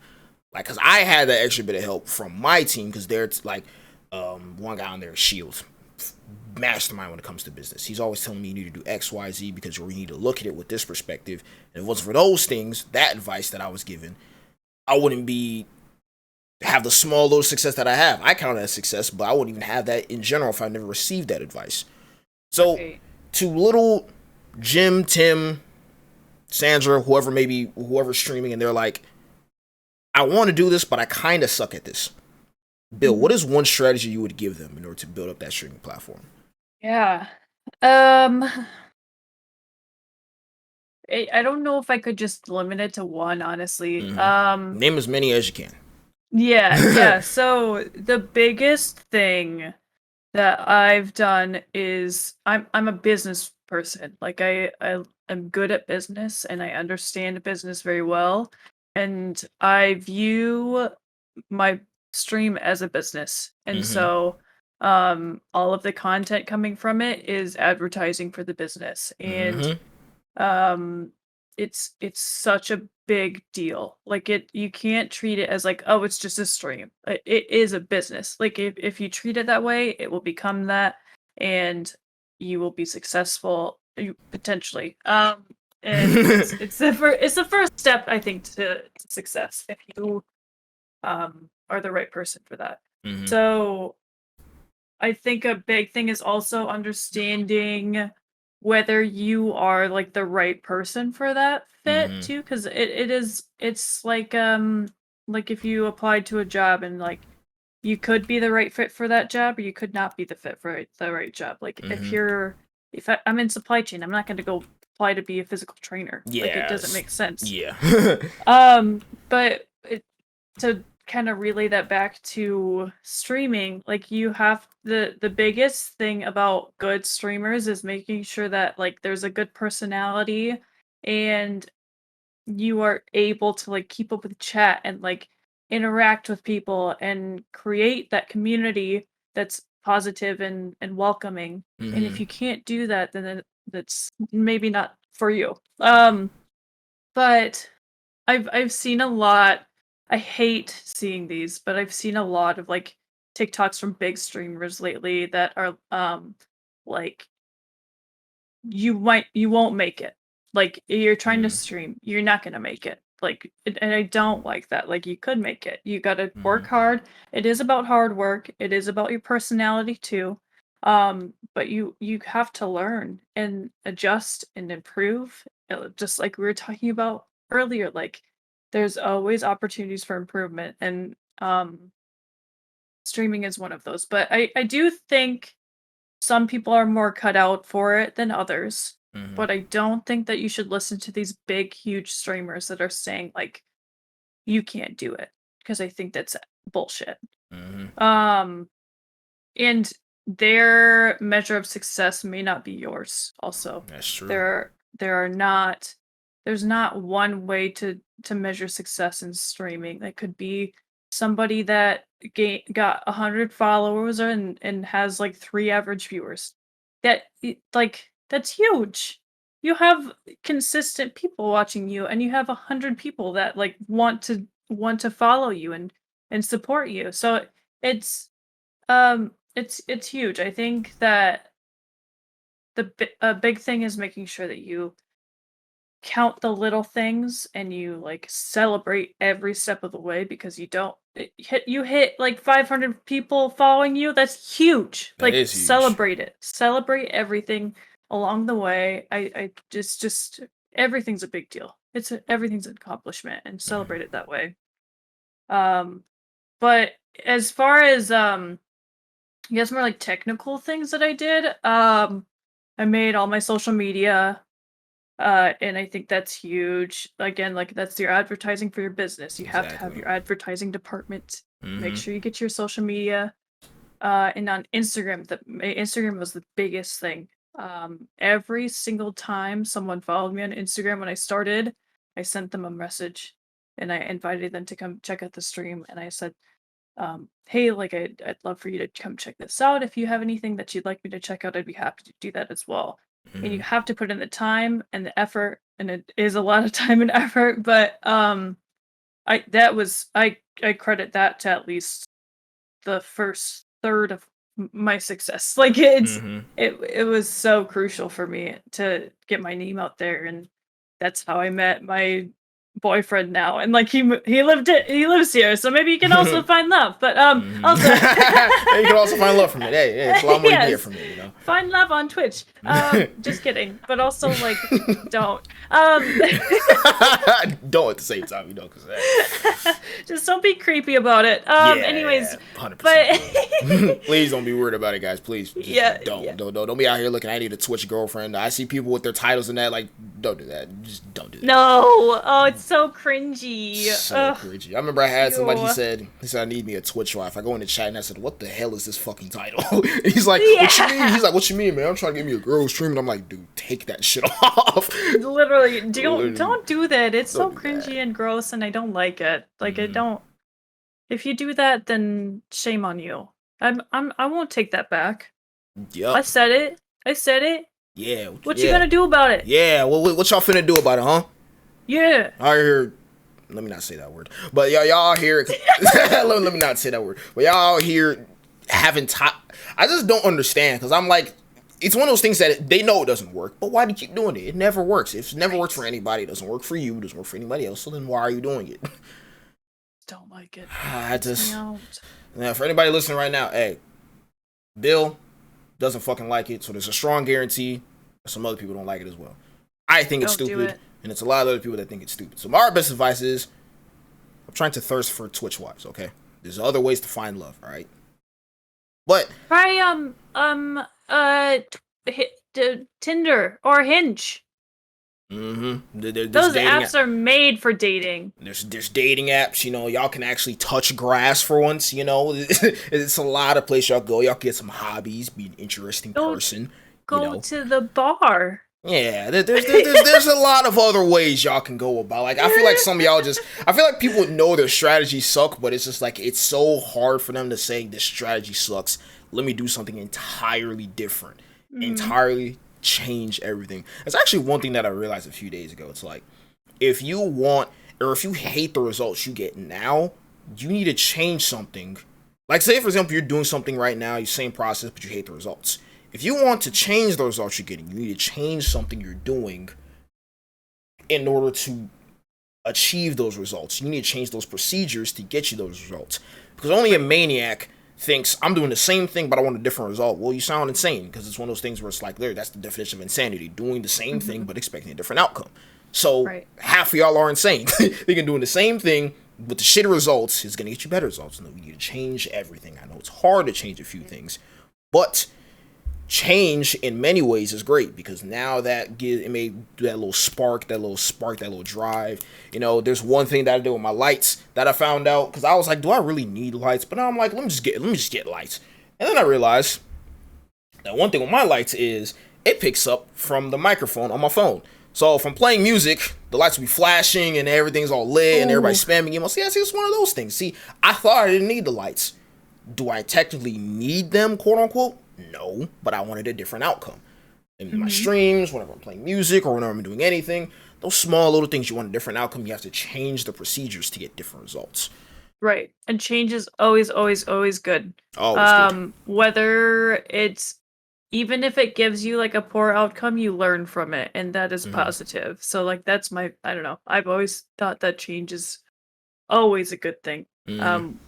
Like, because I had that extra bit of help from my team, because they're like, one guy on there, Shield, mastermind when it comes to business. He's always telling me you need to do X, Y, Z because we need to look at it with this perspective. And if it wasn't for those things, that advice that I was given, I wouldn't be have the small little success that I have. I count it as success, but I wouldn't even have that in general if I never received that advice. So, Right. to little Jim, Tim, Sandra, whoever's streaming, and they're like, I want to do this, but I kind of suck at this. Bill, what Mhm. is one strategy you would give them in order to build up that streaming platform? Yeah. Um I don't know if I could just limit it to one, honestly. Mm-hmm. Name as many as you can. Yeah, yeah. So the biggest thing that I've done is I'm a business person. Like I am good at business and I understand business very well. and I view my stream as a business. And so all of the content coming from it is advertising for the business. And um it's such a big deal. Like you can't treat it as like, oh, it's just a stream. It is a business. Like if you treat it that way, it will become that, and you will be successful, you potentially. And it's the first step, I think, to success, if you are the right person for that. So I think a big thing is also understanding whether you are like the right person for that fit too, because it's like if you applied to a job and like you could be the right fit for that job, or you could not be the fit for the right job. Like if I'm in supply chain, I'm not going to go apply to be a physical trainer. Like it doesn't make sense. Yeah. But to kind of relay that back to streaming, like you have the biggest thing about good streamers is making sure that like there's a good personality, and you are able to like keep up with chat and like interact with people and create that community that's positive and welcoming. And if you can't do that, then that's maybe not for you. But I've seen a lot. I hate seeing these, but I've seen a lot of like TikToks from big streamers lately that are like you won't make it. Like you're trying to stream, you're not gonna make it. Like and I don't like that. Like you could make it. You gotta work hard. It is about hard work. It is about your personality too. But you have to learn and adjust and improve. Just like we were talking about earlier, like there's always opportunities for improvement, and streaming is one of those. But I do think some people are more cut out for it than others. But I don't think that you should listen to these big, huge streamers that are saying like you can't do it, because I think that's bullshit. Um, and their measure of success may not be yours. Also, That's true. There are not there's not one way to measure success in streaming. That could be somebody that got 100 followers and has like 3 average viewers. That's huge. You have consistent people watching you, and you have 100 people that like want to follow you and support you. So it's huge. I think that a big thing is making sure that you count the little things and you like celebrate every step of the way, because you hit like 500 people following you. That's huge. That Like is huge. celebrate everything along the way. I just everything's a big deal. Everything's an accomplishment, and celebrate it that way. But as far as I guess more like technical things that I did, I made all my social media. And I think that's huge. Again, like that's your advertising for your business. You have to have your advertising department. Make sure you get your social media. And on Instagram, Instagram was the biggest thing. Every single time someone followed me on Instagram when I started, I sent them a message, and I invited them to come check out the stream. And I said, hey, like I'd love for you to come check this out. If you have anything that you'd like me to check out, I'd be happy to do that as well. And you have to put in the time and the effort, and it is a lot of time and effort. But I credit that to at least the first third of my success. Like it was so crucial for me to get my name out there, and that's how I met my boyfriend now. And like he lives here, so maybe you can also find love. But also you can also find love from it. Hey, it's a lot more you can get from it, you know. Find love on Twitch. Just kidding. But also like don't. Don't at the same time, you know, because just don't be creepy about it. Anyways, 100%. But please don't be weird about it, guys. Please, just don't be out here looking. I need a Twitch girlfriend. I see people with their titles and that. Like, don't do that. Just don't do No. Oh, it's so cringy. So Ugh. cringy. I remember I had somebody. Ew. He said I need me a Twitch wife. I go in the chat and I said, "What the hell is this fucking title?" And he's like, "What you mean?" Yeah. He's like, "What you mean, man? I'm trying to get me a girl stream." And I'm like, "Dude, take that shit off." Literally, Literally, don't do that. It's so don't do cringy that. and gross, and I don't like it. Like, I don't. If you do that, then shame on you. I won't take that back. I Yep. said it. I said it. Yeah. What you Yeah. gonna do about it? Yeah. What y'all finna do about it, huh? Yeah. I hear. Let me not say that word. But y'all here. let me not say that word. But y'all here having time. I just don't understand because I'm like, it's one of those things that they know it doesn't work. But why do you keep doing it? It never works. If it never works for anybody, it doesn't work for you. It doesn't work for anybody else. So then why are you doing it? Don't like it. I just. Out. Now, for anybody listening right now, hey, Bill doesn't fucking like it. So there's a strong guarantee some other people don't like it as well. I think it's stupid. And it's a lot of other people that think it's stupid. So my best advice is, I'm trying to thirst for Twitch wives, okay? There's other ways to find love, all right? But try Tinder or Hinge. those apps are made for dating. There's dating apps, you know, y'all can actually touch grass for once, you know. It's a lot of places y'all go. Y'all can get some hobbies, be an interesting person. Go to the bar. Yeah, there's a lot of other ways y'all can go about. Like, I feel like some of y'all I feel like people know their strategies suck, but it's just like, it's so hard for them to say this strategy sucks. Let me do something entirely different. Entirely change everything. That's actually one thing that I realized a few days ago. It's like, if you want, or if you hate the results you get now, you need to change something. Like, say, for example, you're doing something right now, you same process, but you hate the results. If you want to change the results you're getting, you need to change something you're doing in order to achieve those results. You need to change those procedures to get you those results. Because only a maniac thinks, I'm doing the same thing, but I want a different result. Well, you sound insane, because it's one of those things where it's like, there, that's the definition of insanity. Doing the same thing, but expecting a different outcome. So, half of y'all are insane. Thinking doing the same thing with the shitty results is going to get you better results. No, you need to change everything. I know it's hard to change a few things, but change in many ways is great, because now it may do that little spark, that little drive. You know, there's one thing that I did with my lights that I found out, because I was like, do I really need lights? But now I'm like, let me just get lights. And then I realized that one thing with my lights is it picks up from the microphone on my phone. So if I'm playing music, the lights will be flashing and everything's all lit and everybody's spamming emails. See, it's one of those things. See, I thought I didn't need the lights. Do I technically need them, quote unquote? No, but I wanted a different outcome. In my streams, whenever I'm playing music or whenever I'm doing anything, those small little things, you want a different outcome, you have to change the procedures to get different results. Right. And change is always good. Always good. Whether it's, even if it gives you like a poor outcome, you learn from it, and that is positive. So like, that's I don't know. I've always thought that change is always a good thing.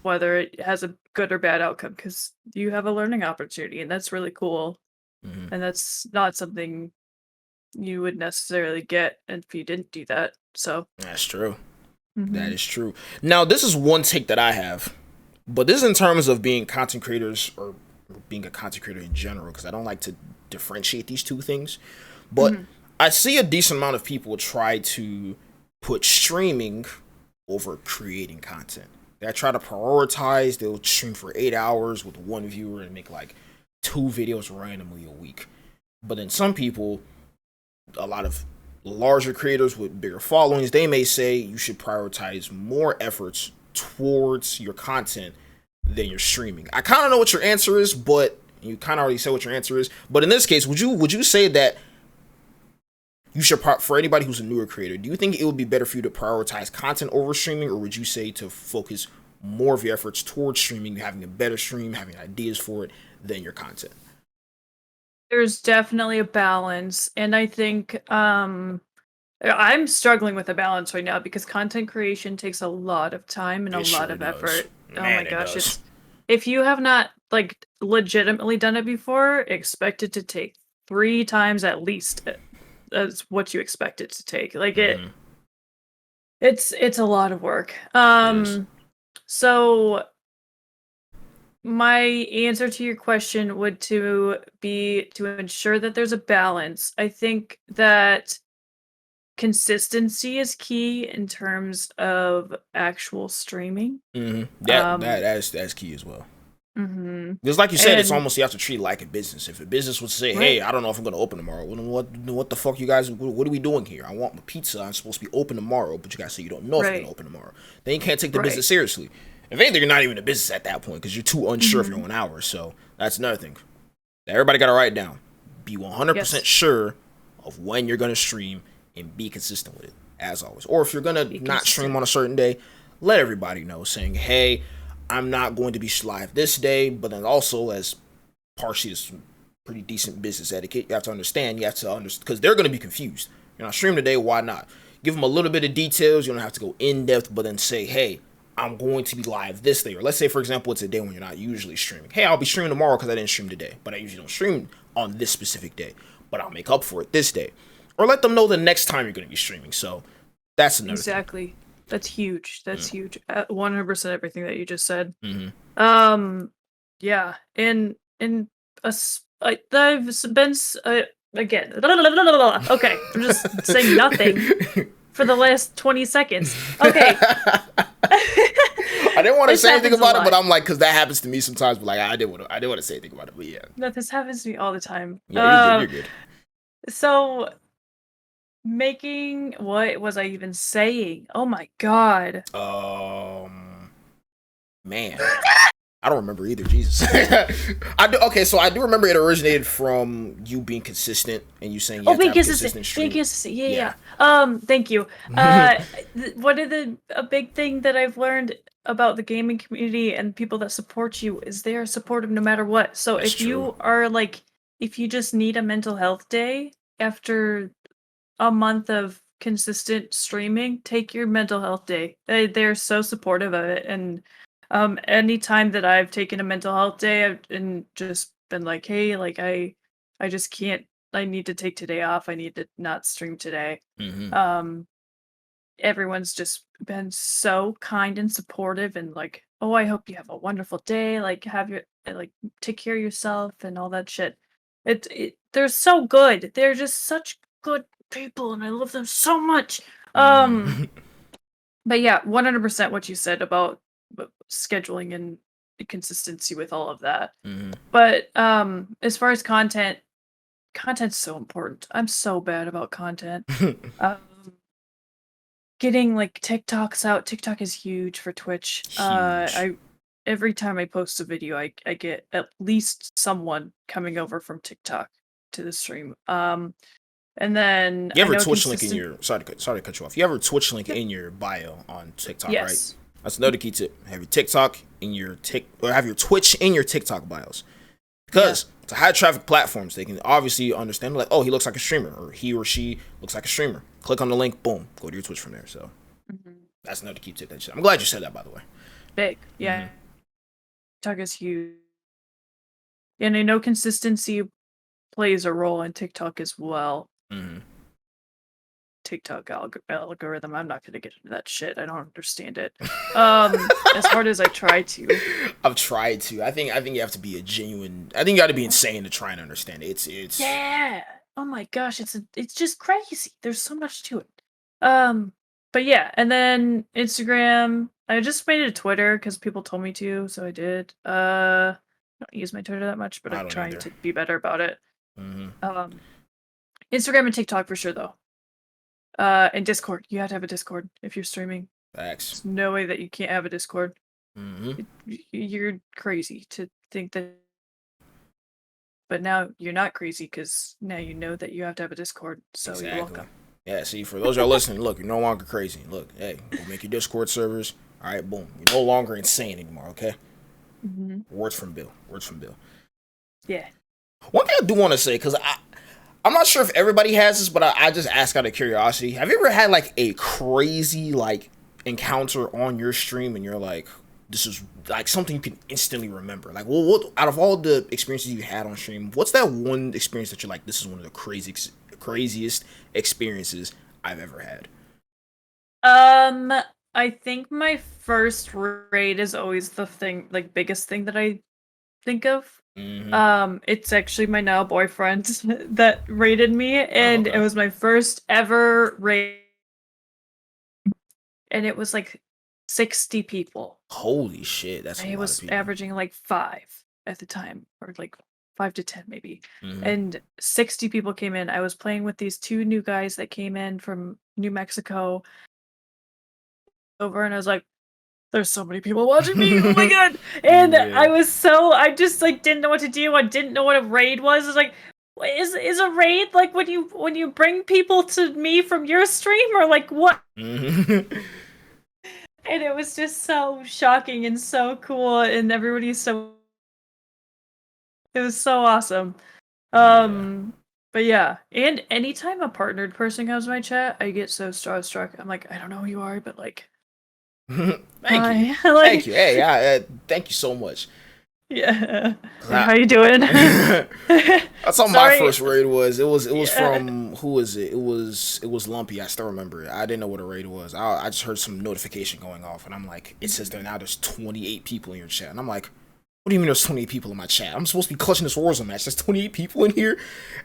Whether it has a good or bad outcome, because you have a learning opportunity, and that's really cool. And that's not something you would necessarily get if you didn't do that. So that's true. That is true. Now, this is one take that I have, but this is in terms of being content creators or being a content creator in general, because I don't like to differentiate these two things. But I see a decent amount of people try to put streaming over creating content. They try to prioritize. They'll stream for 8 hours with one viewer and make like 2 videos randomly a week. But then some people, a lot of larger creators with bigger followings, they may say you should prioritize more efforts towards your content than your streaming. I kind of know what your answer is, but you kind of already said what your answer is. But in this case, would you say that you should, for anybody who's a newer creator, do you think it would be better for you to prioritize content over streaming, or would you say to focus more of your efforts towards streaming, having a better stream, having ideas for it, than your content? there's definitely a balance, and I think I'm struggling with a balance right now, because content creation takes a lot of time and a lot of effort. Oh my gosh, it's, if you have not like legitimately done it before, expect it to take 3 times at least as what you expect it to take. Like it's a lot of work. So my answer to your question would be to ensure that there's a balance. I think that consistency is key in terms of actual streaming. That's key as well. Mm-hmm. Because like you said, it's And almost, you have to treat it like a business. If a business would say, right, "Hey, I don't know if I'm going to open tomorrow," what the fuck, you guys? What are we doing here? I want my pizza. I'm supposed to be open tomorrow, but you guys say you don't know if you're going right, to open tomorrow. Then you can't take the right. business seriously. If anything, you're not even a business at that point because you're too unsure of your Mm-hmm. own hours. So that's another thing. Everybody got to write down. Be 100% Yes, sure of when you're going to stream and be consistent with it, as always. Or if you're going be to not stream consistent. on a certain day, let everybody know, saying, "Hey, I'm not going to be live this day," but then also, as partially as pretty decent business etiquette, you have to understand, because they're going to be confused. You're not streaming today, why not? Give them a little bit of details. You don't have to go in depth, but then say, "Hey, I'm going to be live this day." Or let's say, for example, it's a day when you're not usually streaming. "Hey, I'll be streaming tomorrow because I didn't stream today, but I usually don't stream on this specific day, but I'll make up for it this day." Or let them know the next time you're going to be streaming. So that's another thing. Exactly. That's huge. That's huge. 100% everything that you just said. Mm-hmm. Yeah, and I've been again. Okay, I'm just saying nothing for the last 20 seconds. Okay. I didn't want to This say anything happens a about it, but lot. I'm like, because that happens to me sometimes. But like, I didn't want to say anything about it. But yeah, No, this happens to me all the time. yeah, you're good. You're good. So making, what was I even saying? Oh my god. Man, I don't remember either. Jesus, I do. Okay, so I do remember it originated from you being consistent and you saying you Oh, have to being have a consistent. consistent Being stream. consistent. Yeah, Yeah. yeah. Thank you. One of a big thing that I've learned about the gaming community and people that support you is they are supportive no matter what. So That's if true. you are like, if you just need a mental health day after a month of consistent streaming, take your mental health day. They're so supportive of it. And anytime that I've taken a mental health day and just been like, hey, like I just can't, I need to take today off. I need to not stream today. Mm-hmm. Um Everyone's just been so kind and supportive and like, oh, I hope you have a wonderful day. Like have your like take care of yourself and all that shit. They're so good. They're just such good people and I love them so much. Um Mm-hmm. but yeah, 100% what you said about scheduling and consistency with all of that. Mm-hmm. But as far as content's so important. I'm so bad about content. Um Getting, like, TikToks out. TikTok is huge for Twitch. Huge. I every time I post a video, I get at least someone coming over from TikTok to the stream. And then You I have a know Twitch link in consistent. your, sorry to cut you off. You have a Twitch link Yep. in your bio on TikTok, right? Yes. That's another key tip. Have your TikTok in your or have your Twitch in your TikTok bios. Yeah. Because to high traffic platforms, they can obviously understand, like, oh, he looks like a streamer, or he or she looks like a streamer. Click on the link, boom, go to your Twitch from there. So Mhm. that's another key tip that you said. I'm glad you said that, by the way. Big. Mm-hmm. Yeah. TikTok is huge. And I know consistency plays a role in TikTok as well. Mm-hmm. TikTok algorithm. I'm not gonna get into that shit. I don't understand it. As hard as I try to. I've tried to. I think you have to be a genuine. I think you got to be insane to try and understand it. It's. Yeah. Oh my gosh, it's just crazy. There's so much to it. Um, but yeah, and then Instagram. I just made it a Twitter because people told me to, so I did. I don't use my Twitter that much, but I I'm don't trying either. to be better about it. Mm-hmm. Um, Instagram and TikTok for sure though. And Discord. You have to have a Discord if you're streaming. Facts. There's no way that you can't have a Discord. Mm-hmm. You're crazy to think that, but now you're not crazy because now you know that you have to have a Discord. So you're Exactly. welcome. Yeah. See, for those y'all listening, look, you're no longer crazy. Look, hey, go make your Discord servers. All right, boom. You're no longer insane anymore. Okay. Hmm. Words from Bill. Words from Bill. Yeah. One thing I do want to say, because I'm not sure if everybody has this, but I just ask out of curiosity. Have you ever had like a crazy like encounter on your stream and you're like, this is like something you can instantly remember? Like, well, what out of all the experiences you had on stream, what's that one experience that you're like, this is one of the craziest experiences I've ever had? Um, I think my first raid is always the thing, like biggest thing that I think of. It's actually my now boyfriend that raided me, and it was my first ever raid, and it was like 60 people. Holy shit, that's a lot of was people. averaging like 5 at the time, or like 5 to 10 maybe. And 60 people came in. I was playing with these 2 new guys that came in from New Mexico over, and I was like, there's so many people watching me. Oh my god. And I just like didn't know what to do. I didn't know what a raid was. It's like, is a raid like when you bring people to me from your stream, or like what? And it was just so shocking and so cool, and everybody's so. It was so awesome. But yeah, and anytime a partnered person comes to my chat, I get so starstruck. I'm like, I don't know who you are, but like, thank you, like, thank you. Hey, thank you so much. Yeah. How you doing? That's how my first raid was. It was from, who was it? It was Lumpy. I still remember it. I didn't know what a raid was. I just heard some notification going off, and I'm like, it says there's 28 people in your chat, and I'm like, what do you mean there's 28 people in my chat? I'm supposed to be clutching this Warzone match. There's 28 people in here,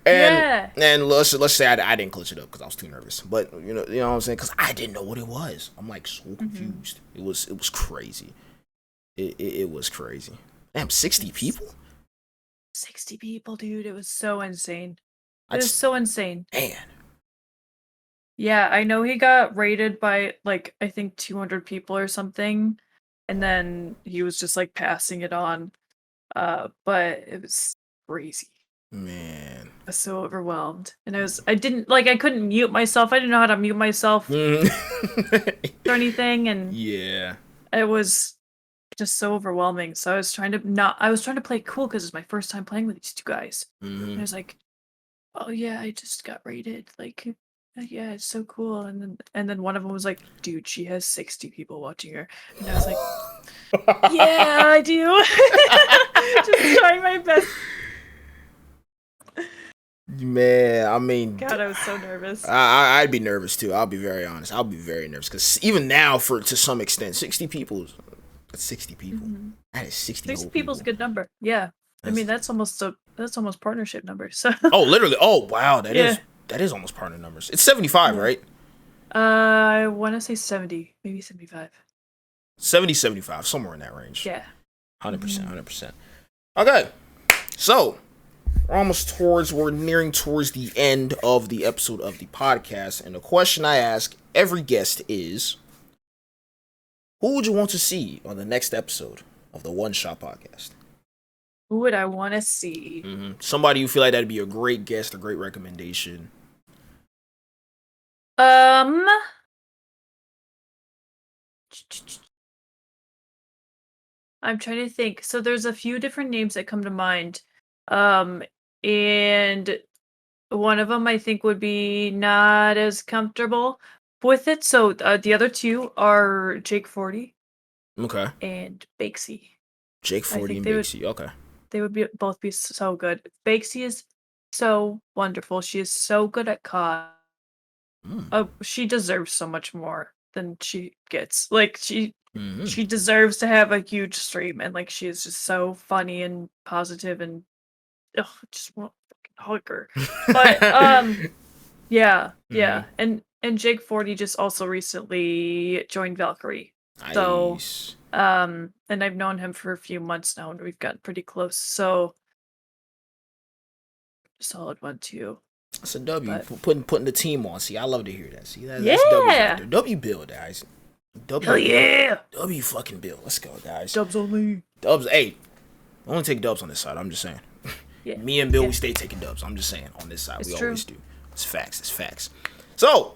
and let's say I didn't clutch it up because I was too nervous. But you know what I'm saying? Because I didn't know what it was. I'm like so confused. It was crazy. It was crazy. Damn, 60 people? 60 people, dude. It was so insane. It was so insane. Man. Yeah, I know he got raided by, like, I think 200 people or something. And then he was just, like, passing it on. But it was crazy. Man. I was so overwhelmed. And I couldn't mute myself. I didn't know how to mute myself or anything. And it was just so overwhelming. So I was trying to play cool because it's my first time playing with these 2 guys. And I was like, oh yeah, I just got raided. Like, yeah, it's so cool. And then one of them was like, dude, she has 60 people watching her. And I was like, yeah, I do. Just trying my best. Man, I mean, God, I was so nervous. I'd be nervous too. I'll be very honest. I'll be very nervous because even now, to some extent, 60 people. That's 60 people. That is 60 people's a good number. Yeah. I mean, that's almost partnership numbers. So. Oh, literally. Oh, wow. That is almost partner numbers. It's 75, right? I want to say 70, maybe 75. 70, 75, somewhere in that range. Yeah. 100%, 100%. Okay. So, we're nearing towards the end of the episode of the podcast. And the question I ask every guest is, who would you want to see on the next episode of the One Shot Podcast? Who would I want to see? Somebody you feel like that'd be a great guest, a great recommendation. I'm trying to think. So there's a few different names that come to mind. And one of them I think would be not as comfortable with it. So the other 2 are Jake 40. Okay. And Bakesy. Jake 40 and Bakesy. Okay. They would both be so good. Bakesy is so wonderful. She is so good at COD. She deserves so much more than she gets. Like she deserves to have a huge stream, and like she is just so funny and positive, and just want to hug her. But yeah. And Jake 40 just also recently joined Valkyrie. Nice. So and I've known him for a few months now, and we've gotten pretty close. So solid one too. That's a W. Putting the team on. See, I love to hear that. See, that's W. W build, guys. Hell yeah. W fucking build. Let's go, guys. Dubs only. Dubs. Hey, I only take dubs on this side. I'm just saying. Yeah. Me and Bill, we stay taking dubs. I'm just saying. On this side, we always do. It's facts. It's facts. So,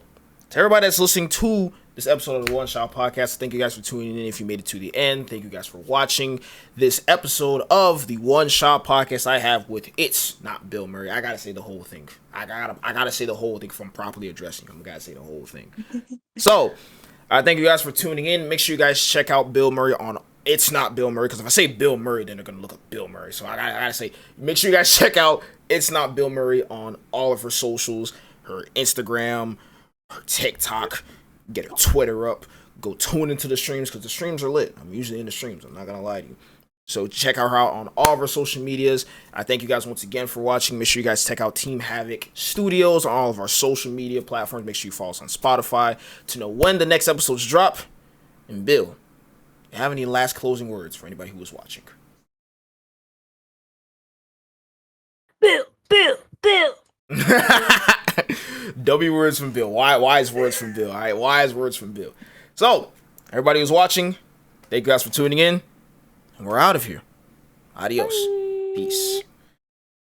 to everybody that's listening to this episode of the One Shot Podcast, thank you guys for tuning in. If you made it to the end, thank you guys for watching this episode of the One Shot Podcast I have with It's Not Bill Murray. I gotta say the whole thing. I gotta say the whole thing if I'm properly addressing him. I gotta say the whole thing. So, thank you guys for tuning in. Make sure you guys check out Bill Murray on It's Not Bill Murray, because if I say Bill Murray, then they're gonna look up Bill Murray. So I gotta say, make sure you guys check out It's Not Bill Murray on all of her socials, her Instagram, her TikTok, get her Twitter up. Go tune into the streams because the streams are lit. I'm usually in the streams. I'm not gonna lie to you. So check her out on all of our social medias. I thank you guys once again for watching. Make sure you guys check out Team Havoc Studios on all of our social media platforms. Make sure you follow us on Spotify to know when the next episodes drop. And Bill, you have any last closing words for anybody who was watching? Bill. W words from Bill. Wise words from Bill. All right, wise words from Bill. So, everybody who's watching, thank you guys for tuning in. And we're out of here. Adios. Bye. Peace.